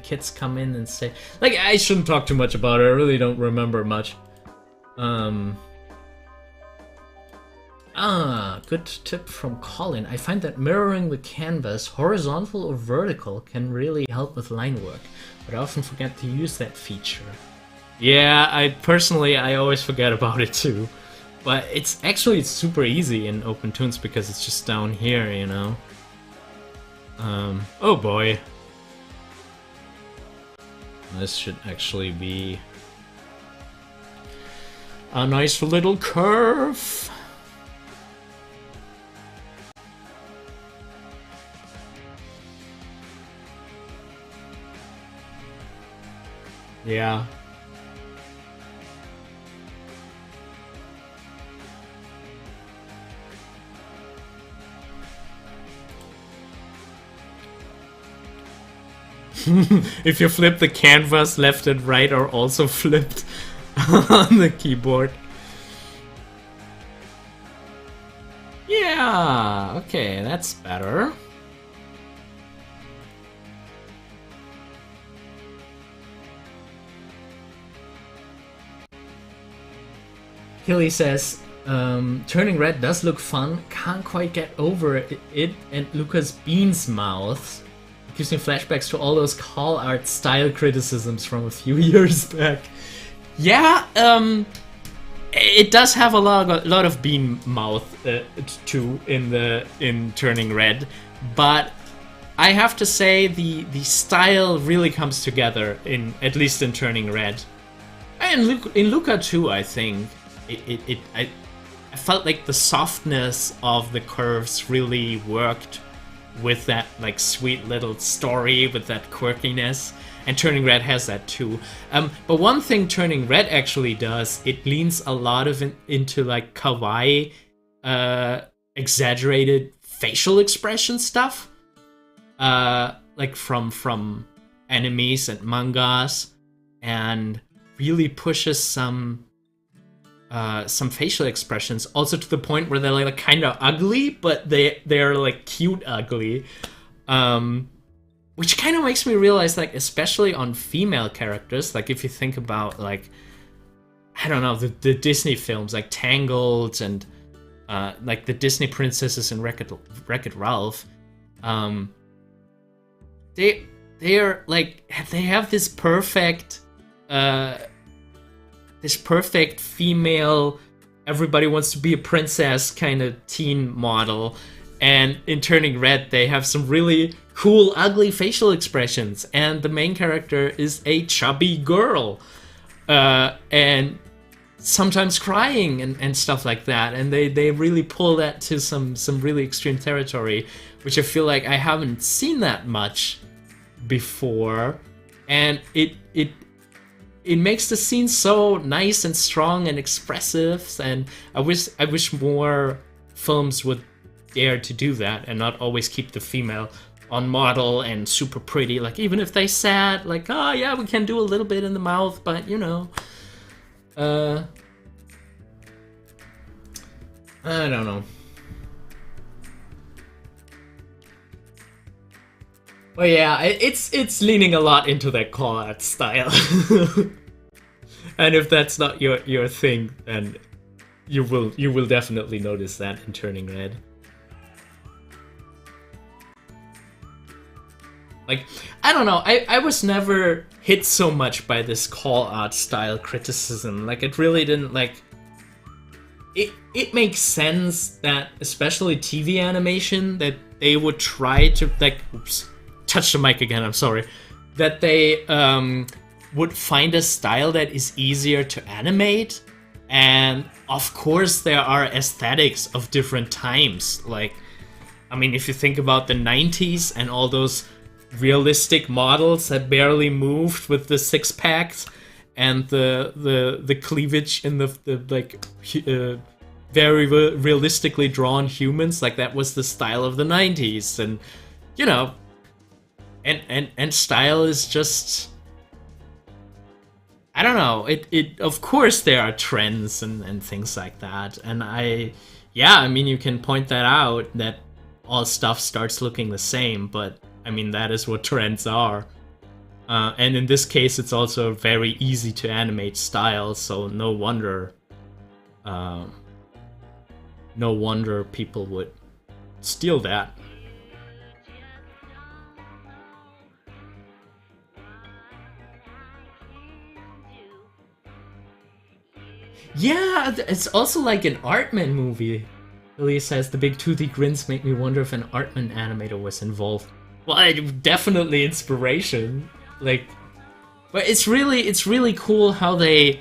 kids come in and say, like, I shouldn't talk too much about it. I really don't remember much. Good tip from Colin. I find that mirroring the canvas, horizontal or vertical, can really help with line work, but I often forget to use that feature. Yeah, I always forget about it too. But it's super easy in OpenToonz because it's just down here, you know. Oh boy. This should actually be a nice little curve. Yeah. If you flip the canvas, left and right are also flipped on the keyboard. Yeah, okay, that's better. Hilly says, Turning Red does look fun, can't quite get over it and Lucas Bean's mouth. It gives me flashbacks to all those call art style criticisms from a few years back. Yeah, it does have a lot of Bean mouth too in Turning Red, but I have to say the style really comes together at least in Turning Red, and in Luca too. I think I felt like the softness of the curves really worked with that like sweet little story with that quirkiness, and Turning Red has that too. But one thing Turning Red actually does, it leans a lot of into like kawaii, exaggerated facial expression stuff, like from animes and mangas, and really pushes some facial expressions, also to the point where they're like kind of ugly, but they're like cute ugly, which kind of makes me realize, like, especially on female characters, like if you think about, like, I don't know, the Disney films like Tangled and like the Disney princesses in Wreck-It Ralph, they're like, they have this perfect female, everybody wants to be a princess kind of teen model, and in Turning Red they have some really cool ugly facial expressions, and the main character is a chubby girl, and sometimes crying and stuff like that, and they really pull that to some really extreme territory, which I feel like I haven't seen that much before, and it makes the scene so nice and strong and expressive, and I wish more films would dare to do that and not always keep the female on model and super pretty. Like, even if they said, like, oh yeah, we can do a little bit in the mouth, but you know, I don't know. Well, yeah, it's leaning a lot into that call art style. And if that's not your thing, then you will definitely notice that in Turning Red. Like, I don't know, I was never hit so much by this call art style criticism. Like, it really didn't, like, it makes sense that, especially TV animation, that they would try to, like, oops, touch the mic again, I'm sorry, that they would find a style that is easier to animate, And of course there are aesthetics of different times. Like, I mean, if you think about the 90s and all those realistic models that barely moved with the six packs and the cleavage in the like very realistically drawn humans, like that was the style of the 90s. And you know, and style is just, I don't know, it of course there are trends and things like that, and yeah, I mean, you can point that out, that all stuff starts looking the same, but I mean, that is what trends are. And in this case, it's also very easy to animate style, so no wonder people would steal that. Yeah, it's also like an Artman movie. Billy says the big toothy grins make me wonder if an Artman animator was involved. Well, definitely inspiration. Like, but it's really cool how they,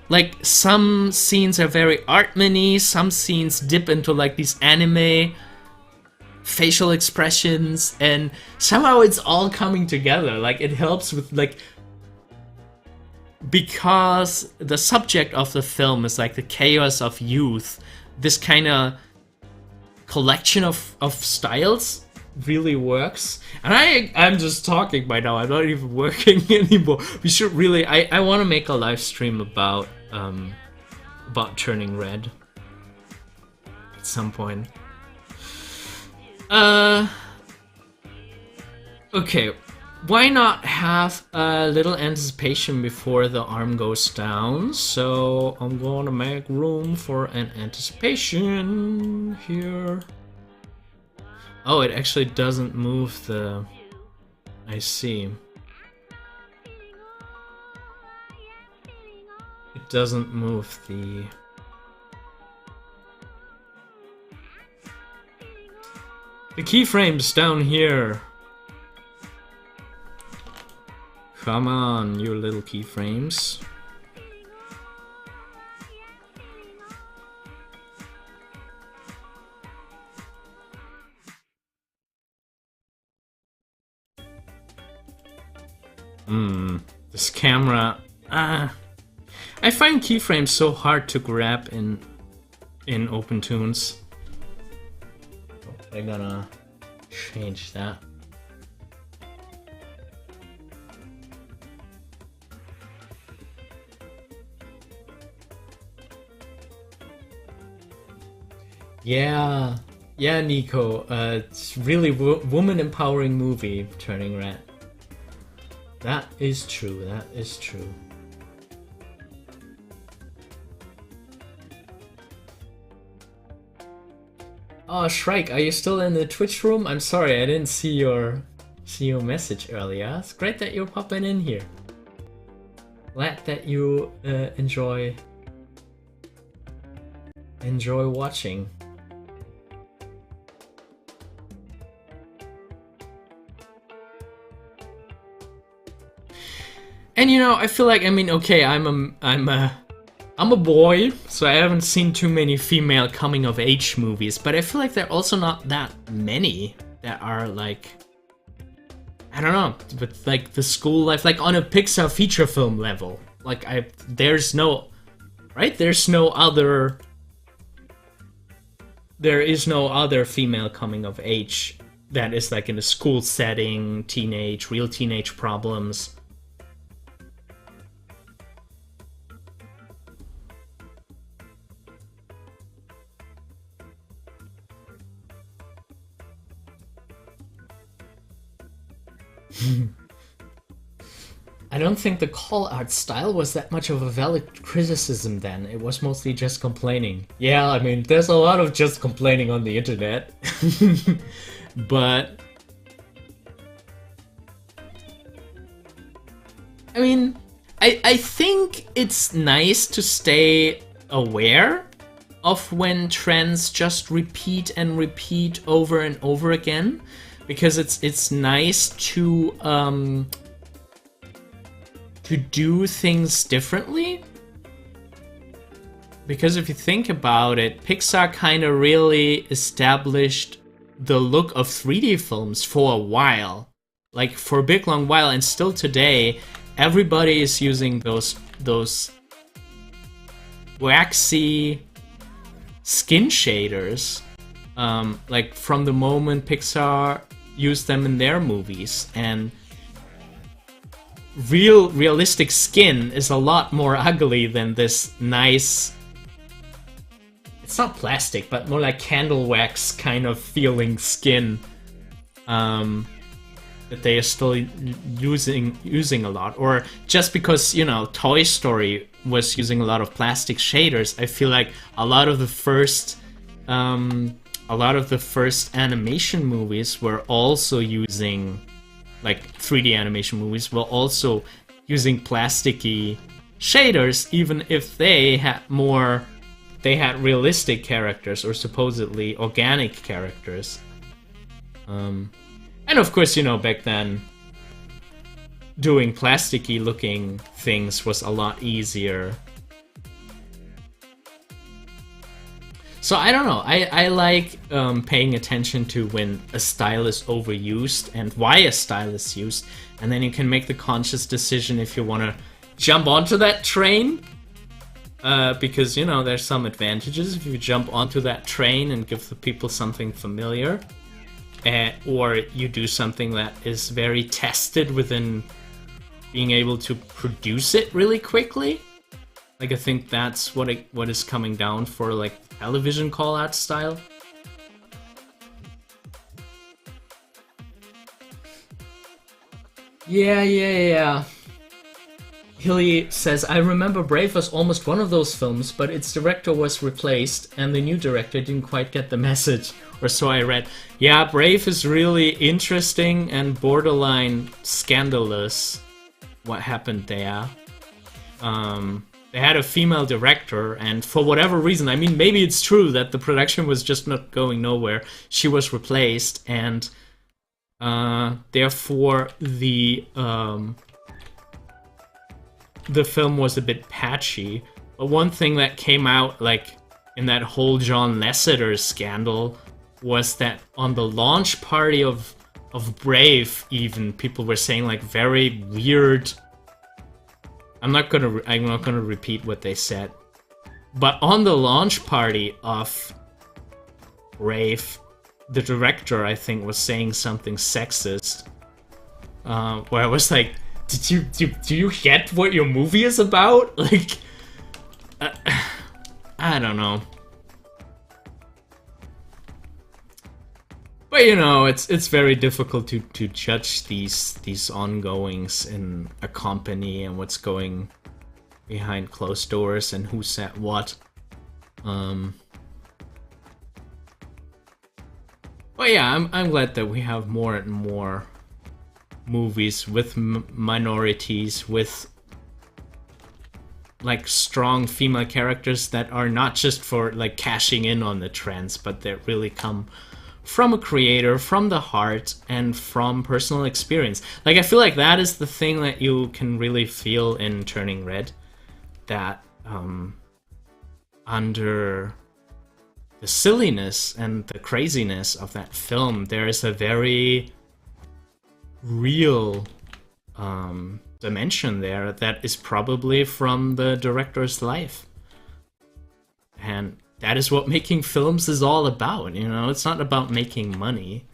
like, some scenes are very Artman-y, some scenes dip into like these anime facial expressions, and somehow it's all coming together. Like, it helps with, like, because the subject of the film is like the chaos of youth, this kind of collection of styles really works. And I'm just talking by now, I'm not even working anymore. We should really, I want to make a live stream about Turning Red at some point. Okay, why not have a little anticipation before the arm goes down? So I'm gonna make room for an anticipation here. Oh, it actually doesn't move the... I see. It doesn't move the... The keyframe's down here. Come on, you little keyframes. This camera... I find keyframes so hard to grab in OpenTunes. I'm gonna change that. Yeah, Nico. It's really woman empowering movie, Turning Red. That is true. That is true. Oh, Shrike, are you still in the Twitch room? I'm sorry, I didn't see your message earlier. It's great that you're popping in here. Glad that you enjoy watching. And you know, I feel like, I mean, okay, I'm a boy, so I haven't seen too many female coming of age movies, but I feel like there are also not that many that are like, I don't know, but like the school life, like on a Pixar feature film level. Like there's no other female coming of age that is like in a school setting, real teenage problems. I don't think the call art style was that much of a valid criticism then. It was mostly just complaining. Yeah, I mean, there's a lot of just complaining on the internet. But I mean, I think it's nice to stay aware of when trends just repeat and repeat over and over again, because it's nice to do things differently. Because if you think about it, Pixar kind of really established the look of 3D films for a while. Like, for a big long while, and still today, everybody is using those waxy skin shaders. Like, from the moment Pixar used them in their movies. And realistic skin is a lot more ugly than this nice... It's not plastic, but more like candle wax kind of feeling skin that they are still using a lot. Or just because, you know, Toy Story was using a lot of plastic shaders, I feel like a lot of the first animation movies were also using, like 3D animation movies were also using plasticky shaders, even if they had realistic characters or supposedly organic characters. And of course, you know, back then, doing plasticky looking things was a lot easier. So I don't know, I like paying attention to when a style is overused and why a style is used, and then you can make the conscious decision if you want to jump onto that train. Because, you know, there's some advantages if you jump onto that train and give the people something familiar. Or you do something that is very tested within being able to produce it really quickly. Like, I think that's what is coming down for, like, television call-out style. Yeah. Hilly says, I remember Brave was almost one of those films, but its director was replaced, and the new director didn't quite get the message, or so I read. Yeah, Brave is really interesting and borderline scandalous, what happened there. They had a female director, and for whatever reason, I mean, maybe it's true that the production was just not going nowhere. She was replaced, and therefore the film was a bit patchy. But one thing that came out, like, in that whole John Lasseter scandal was that on the launch party of Brave, even, people were saying, like, very weird... I'm not gonna repeat what they said. But on the launch party of Brave, the director, I think, was saying something sexist. Where I was like, do you get what your movie is about? Like, I don't know. But, you know, it's very difficult to judge these ongoings in a company and what's going behind closed doors and who said what. But yeah, I'm glad that we have more and more movies with minorities, with like strong female characters that are not just for like cashing in on the trends, but that really come from a creator, from the heart, and from personal experience. Like, I feel like that is the thing that you can really feel in Turning Red, that under the silliness and the craziness of that film, there is a very real dimension there that is probably from the director's life. And that is what making films is all about, you know? It's not about making money.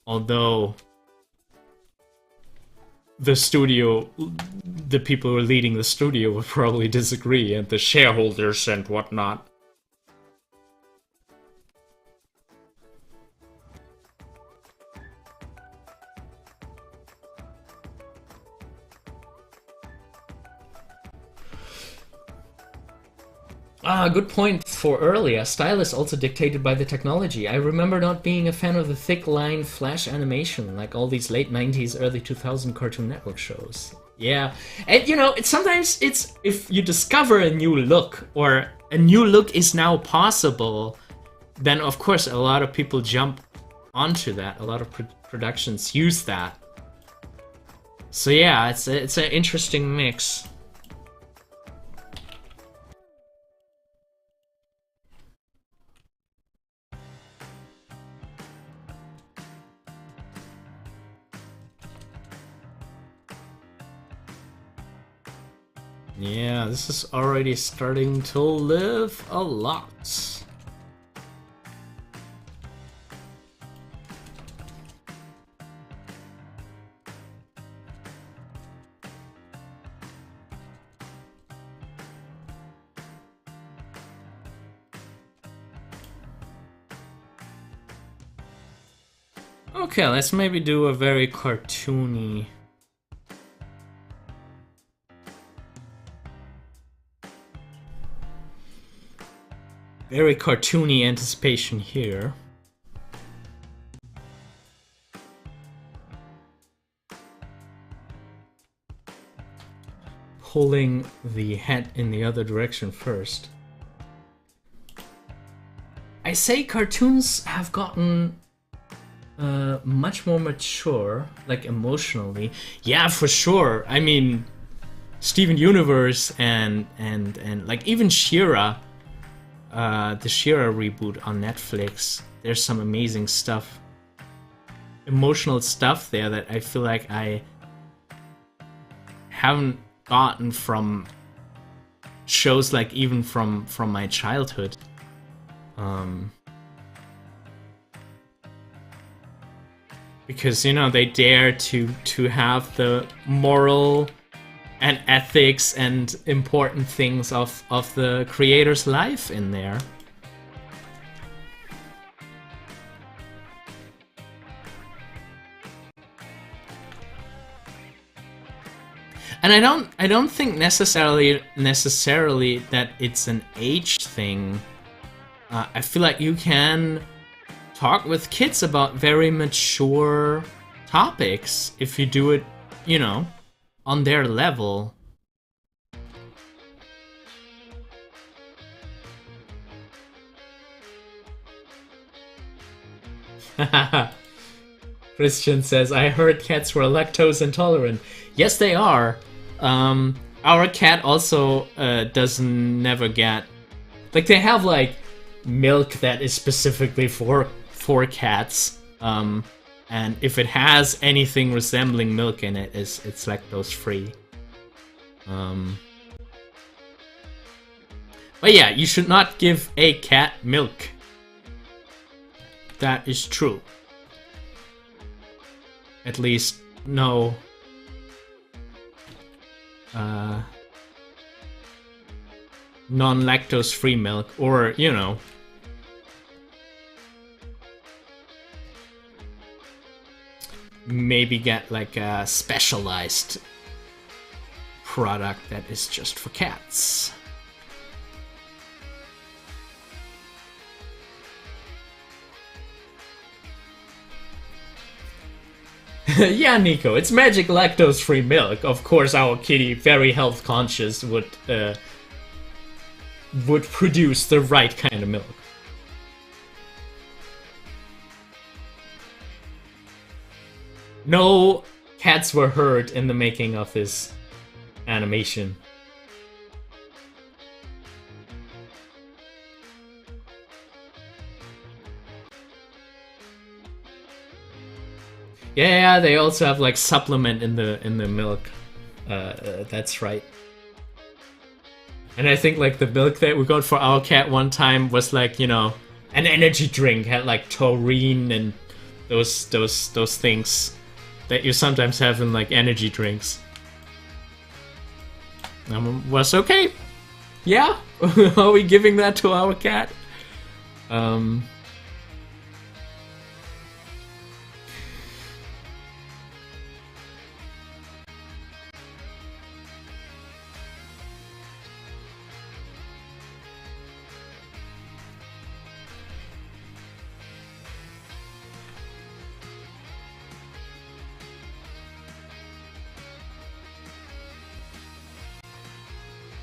Although the studio, the people who are leading the studio would probably disagree, and the shareholders and whatnot. Good point for earlier. Style is also dictated by the technology. I remember not being a fan of the thick line flash animation, like all these late 90s, early 2000 Cartoon Network shows. Yeah, and you know, sometimes it's if you discover a new look, or a new look is now possible, then of course a lot of people jump onto that. A lot of productions use that. So yeah, it's an interesting mix. Yeah, this is already starting to live a lot. Okay, let's maybe do a very cartoony. Very cartoony anticipation here. Pulling the head in the other direction first. I say cartoons have gotten much more mature, like emotionally. Yeah, for sure. I mean, Steven Universe and like even She-Ra, the She-Ra reboot on Netflix. There's some amazing stuff, emotional stuff there that I feel like I haven't gotten from shows like even from my childhood. Because, you know, they dare to have the moral and ethics and important things of the creator's life in there. And I don't think necessarily that it's an age thing. I feel like you can talk with kids about very mature topics if you do it, you know, on their level. Christian says, I heard cats were lactose intolerant. Yes, they are. Our cat also doesn't never get... Like, they have, like, milk that is specifically for cats. And if it has anything resembling milk in it, it's lactose free. But yeah, you should not give a cat milk. That is true. At least, no. Non-lactose free milk, or, you know, maybe get like a specialized product that is just for cats. Yeah, Nico, it's magic lactose-free milk. Of course, our kitty, very health conscious, would produce the right kind of milk. No cats were hurt in the making of this animation. Yeah, they also have like supplement in the milk. That's right. And I think like the milk that we got for our cat one time was like, you know, an energy drink, had like taurine and those things that you sometimes have in like energy drinks. Was okay. Yeah, are we giving that to our cat?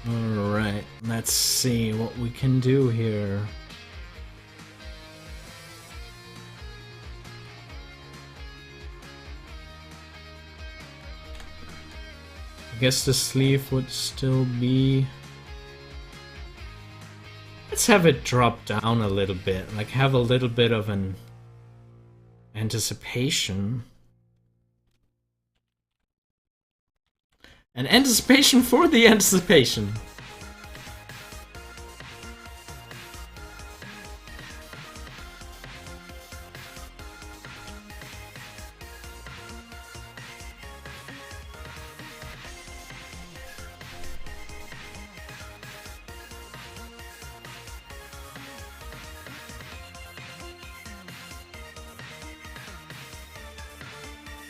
Alright, let's see what we can do here. I guess the sleeve would still be... Let's have it drop down a little bit, like have a little bit of an anticipation. An anticipation for the anticipation.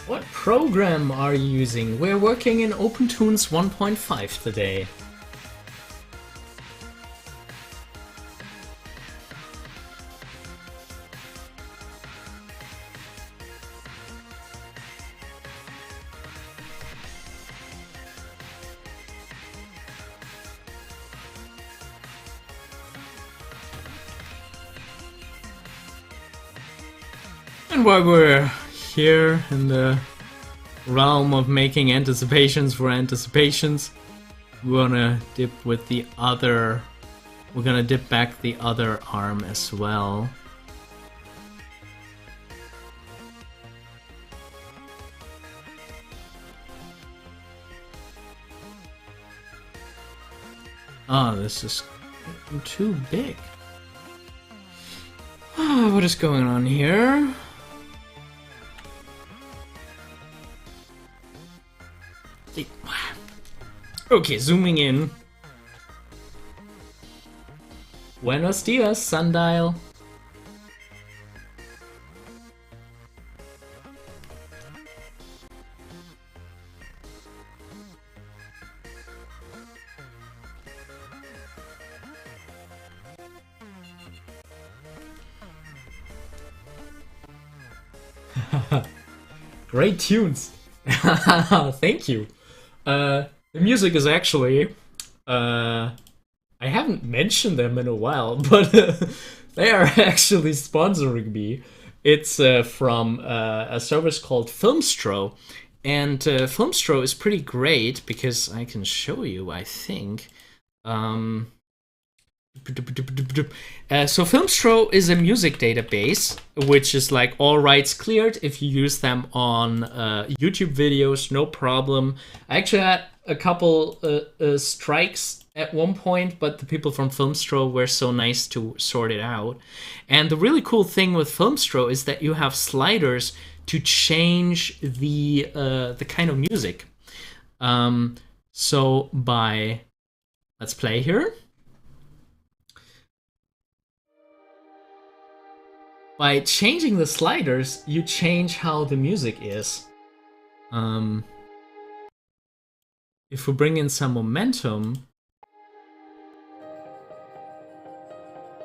What program are you using? We're working in OpenTunes 1.5 today. And while we're here in the realm of making anticipations for anticipations, we're gonna dip with the other. We're gonna dip back the other arm as well. Oh, this is too big. What is going on here? Okay, zooming in. Buenos dias, sundial. Great tunes. Thank you. The music is actually, I haven't mentioned them in a while, but they are actually sponsoring me. It's from a service called Filmstro, and Filmstro is pretty great because I can show you, I think. So Filmstro is a music database, which is like all rights cleared. If you use them on YouTube videos, no problem. I actually had a couple strikes at one point, but the people from Filmstro were so nice to sort it out. And the really cool thing with Filmstro is that you have sliders to change the kind of music. So by, let's play here. By changing the sliders, you change how the music is. If we bring in some momentum,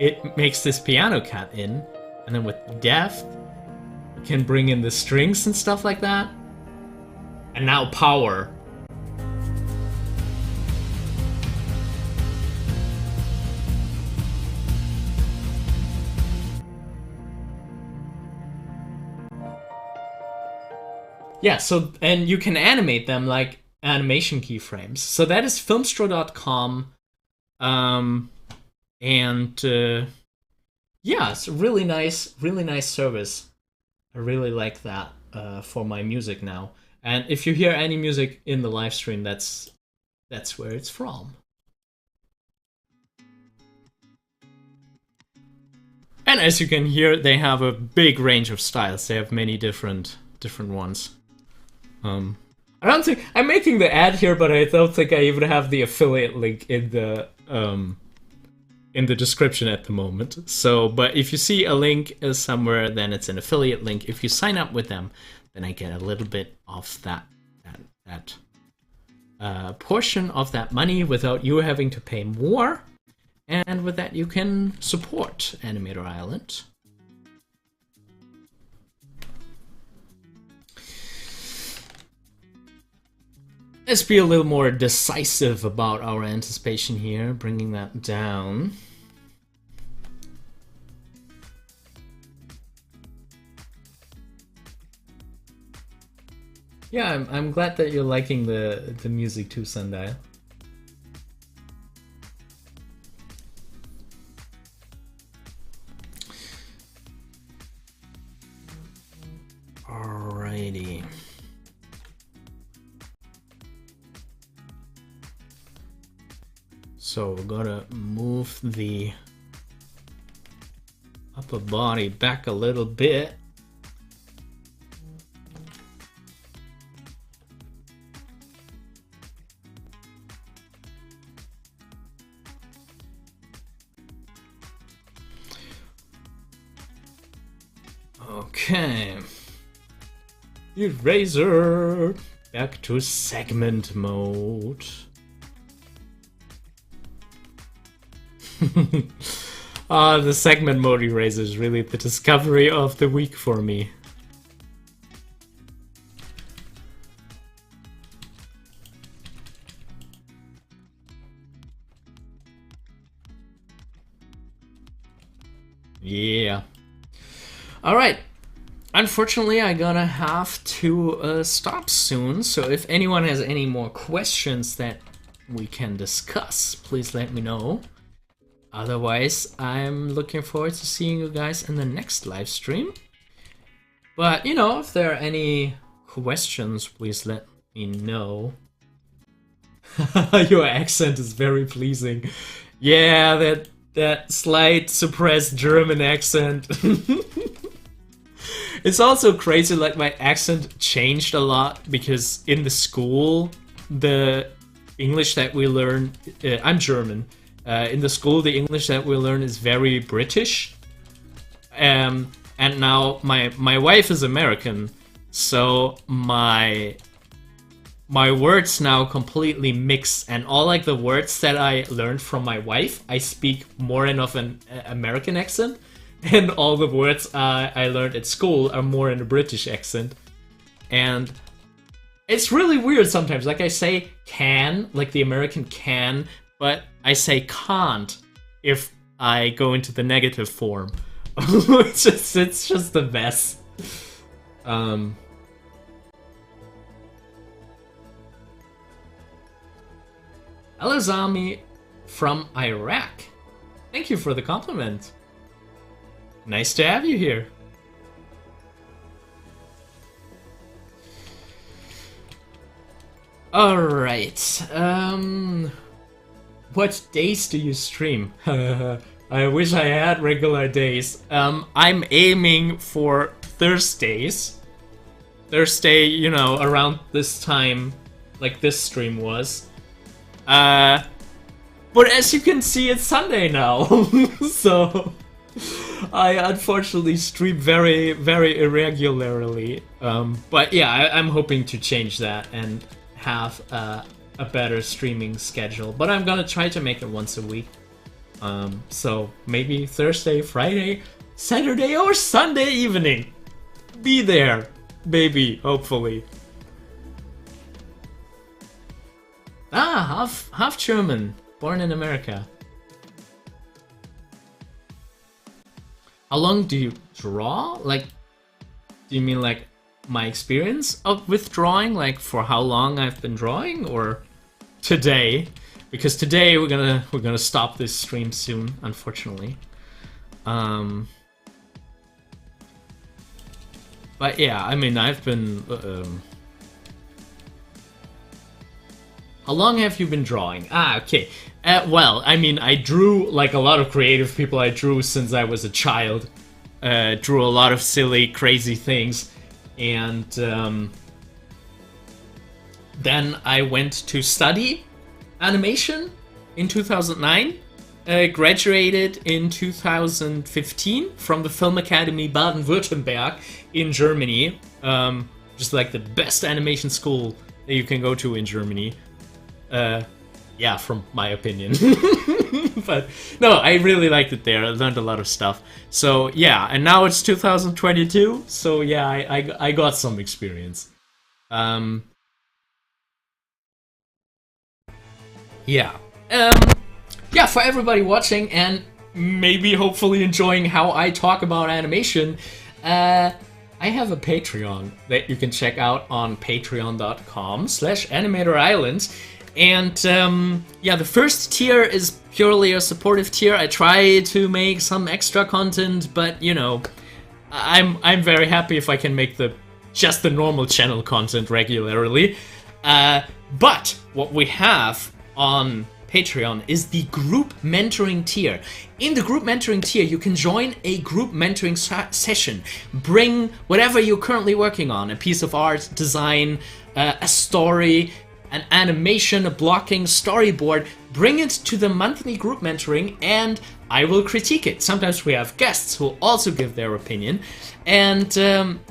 it makes this piano cut in, and then with depth, we can bring in the strings and stuff like that. And now power. Yeah, so, and you can animate them like animation keyframes. So that is filmstro.com. Yeah, it's a really nice service. I really like that for my music now. And if you hear any music in the live stream, that's where it's from. And as you can hear, they have a big range of styles. They have many different ones. I don't think I'm making the ad here, but I don't think I even have the affiliate link in the description at the moment. So, but if you see a link somewhere, then it's an affiliate link. If you sign up with them, then I get a little bit of that portion of that money without you having to pay more. And with that, you can support Animator Island. Let's be a little more decisive about our anticipation here, bringing that down. Yeah, I'm glad that you're liking the music too, Sundial. Alrighty. So we're gonna move the upper body back a little bit. Okay. Eraser. Back to segment mode. The segment mode eraser is really the discovery of the week for me. Yeah. Alright. Unfortunately, I'm gonna have to stop soon, so if anyone has any more questions that we can discuss, please let me know. Otherwise, I'm looking forward to seeing you guys in the next live stream. But, you know, if there are any questions, please let me know. Your accent is very pleasing. Yeah, that slight suppressed German accent. It's also crazy, like my accent changed a lot because in the school, the English that we learn, I'm German. In the school, the English that we learn is very British. And now my wife is American, so my words now completely mix, and all like the words that I learned from my wife, I speak more in of an American accent, and all the words I learned at school are more in a British accent. And it's really weird sometimes. Like I say can, like the American can, but I say can't if I go into the negative form. it's just the best. Alazami from Iraq. Thank you for the compliment. Nice to have you here. Alright. What days do you stream? I wish I had regular days. I'm aiming for Thursdays. Thursday, you know, around this time, like this stream was. But as you can see, it's Sunday now. So I unfortunately stream very, very irregularly. But yeah, I'm hoping to change that and have a better streaming schedule. But I'm gonna try to make it once a week. So maybe Thursday, Friday, Saturday, or Sunday evening. Be there, baby, hopefully. Ah, half German, born in America. How long do you draw? Like, do you mean like my experience with drawing? Like for how long I've been drawing, or today? Because today we're gonna stop this stream soon, unfortunately. But yeah, I mean I've been. How long have you been drawing? Ah, okay. Well, I mean, I drew, like a lot of creative people, I drew since I was a child. Drew a lot of silly, crazy things. And then I went to study animation in 2009. Graduated in 2015 from the Film Academy Baden-Württemberg in Germany. Just like the best animation school that you can go to in Germany. Yeah, from my opinion. But no, I really liked it there. I learned a lot of stuff. So yeah, and now it's 2022. So yeah, I got some experience. Yeah. Yeah, for everybody watching and maybe hopefully enjoying how I talk about animation, I have a Patreon that you can check out on patreon.com/animatorisland. And yeah, the first tier is purely a supportive tier. I try to make some extra content, but you know, I'm very happy if I can make just the normal channel content regularly. But what we have on Patreon is the group mentoring tier. In the group mentoring tier, you can join a group mentoring session. Bring whatever you're currently working on, a piece of art, design, a story, an animation, a blocking, storyboard. Bring it to the monthly group mentoring and I will critique it. Sometimes we have guests who also give their opinion. And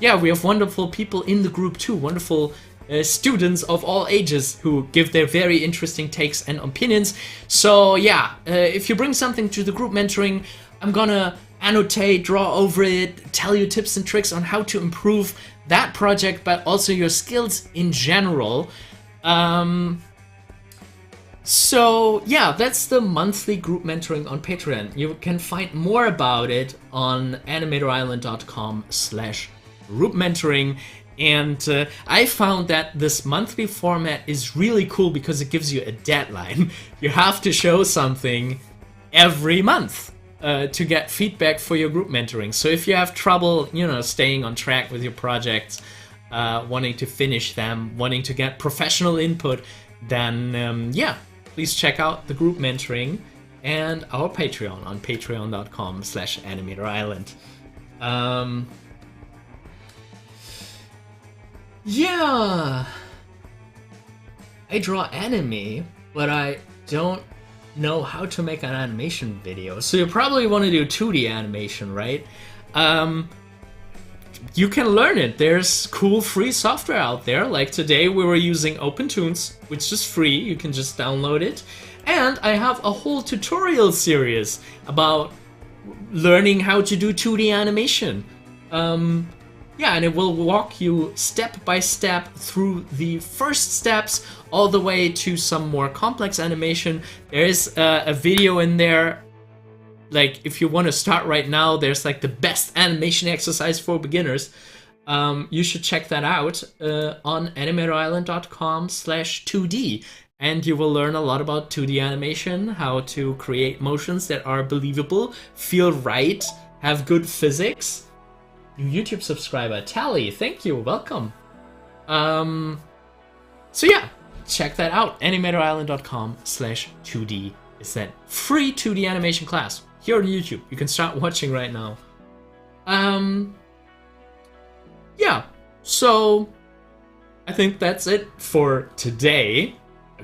yeah, we have wonderful people in the group too, wonderful students of all ages who give their very interesting takes and opinions. So yeah, if you bring something to the group mentoring, I'm gonna annotate, draw over it, tell you tips and tricks on how to improve that project, but also your skills in general. So yeah, that's the monthly group mentoring on Patreon. You can find more about it on animatorisland.com/group mentoring. And I found that this monthly format is really cool because it gives you a deadline. You have to show something every month to get feedback for your group mentoring. So if you have trouble, you know, staying on track with your projects, wanting to finish them, wanting to get professional input, then yeah, please check out the group mentoring and our Patreon on patreon.com/animatorisland. Yeah, I draw anime, but I don't know how to make an animation video. So you probably want to do 2D animation, right? You can learn it. There's cool free software out there. Like today we were using OpenToonz, which is free. You can just download it. And I have a whole tutorial series about learning how to do 2D animation. Yeah, and it will walk you step by step through the first steps all the way to some more complex animation. There is a video in there, like if you want to start right now, there's like the best animation exercise for beginners. You should check that out on animatorisland.com/2D. And you will learn a lot about 2D animation, how to create motions that are believable, feel right, have good physics. New YouTube subscriber, Tally, thank you, welcome. So yeah, check that out. animatorisland.com/2D is that free 2D animation class here on YouTube. You can start watching right now. Yeah, so I think that's it for today.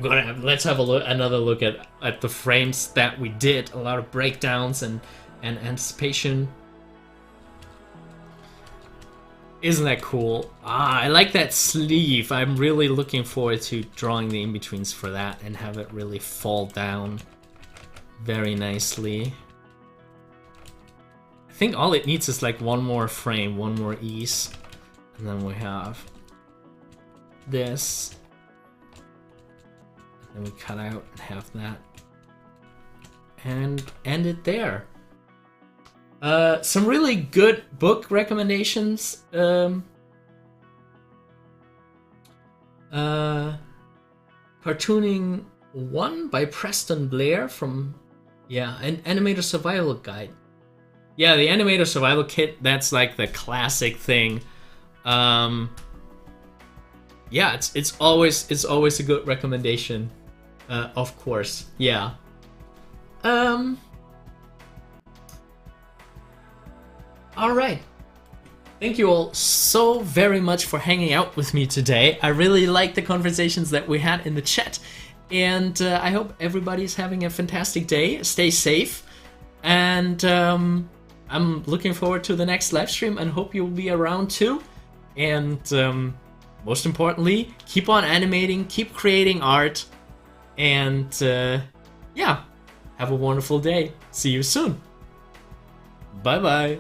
Let's have another look at the frames that we did. A lot of breakdowns and anticipation. Isn't that cool? I like that sleeve. I'm really looking forward to drawing the in-betweens for that and have it really fall down very nicely. I think all it needs is like one more frame, one more ease. And then we have this. And we cut out and have that. And end it there. Some really good book recommendations. Cartooning 1 by Preston Blair from, yeah, an Animator Survival Guide. Yeah, the Animator Survival Kit, that's like the classic thing. Yeah, it's always a good recommendation. Of course, yeah. Alright, thank you all so very much for hanging out with me today. I really liked the conversations that we had in the chat, and I hope everybody's having a fantastic day. Stay safe, and I'm looking forward to the next live stream and hope you'll be around too. And most importantly, keep on animating, keep creating art, and yeah, have a wonderful day. See you soon. Bye bye.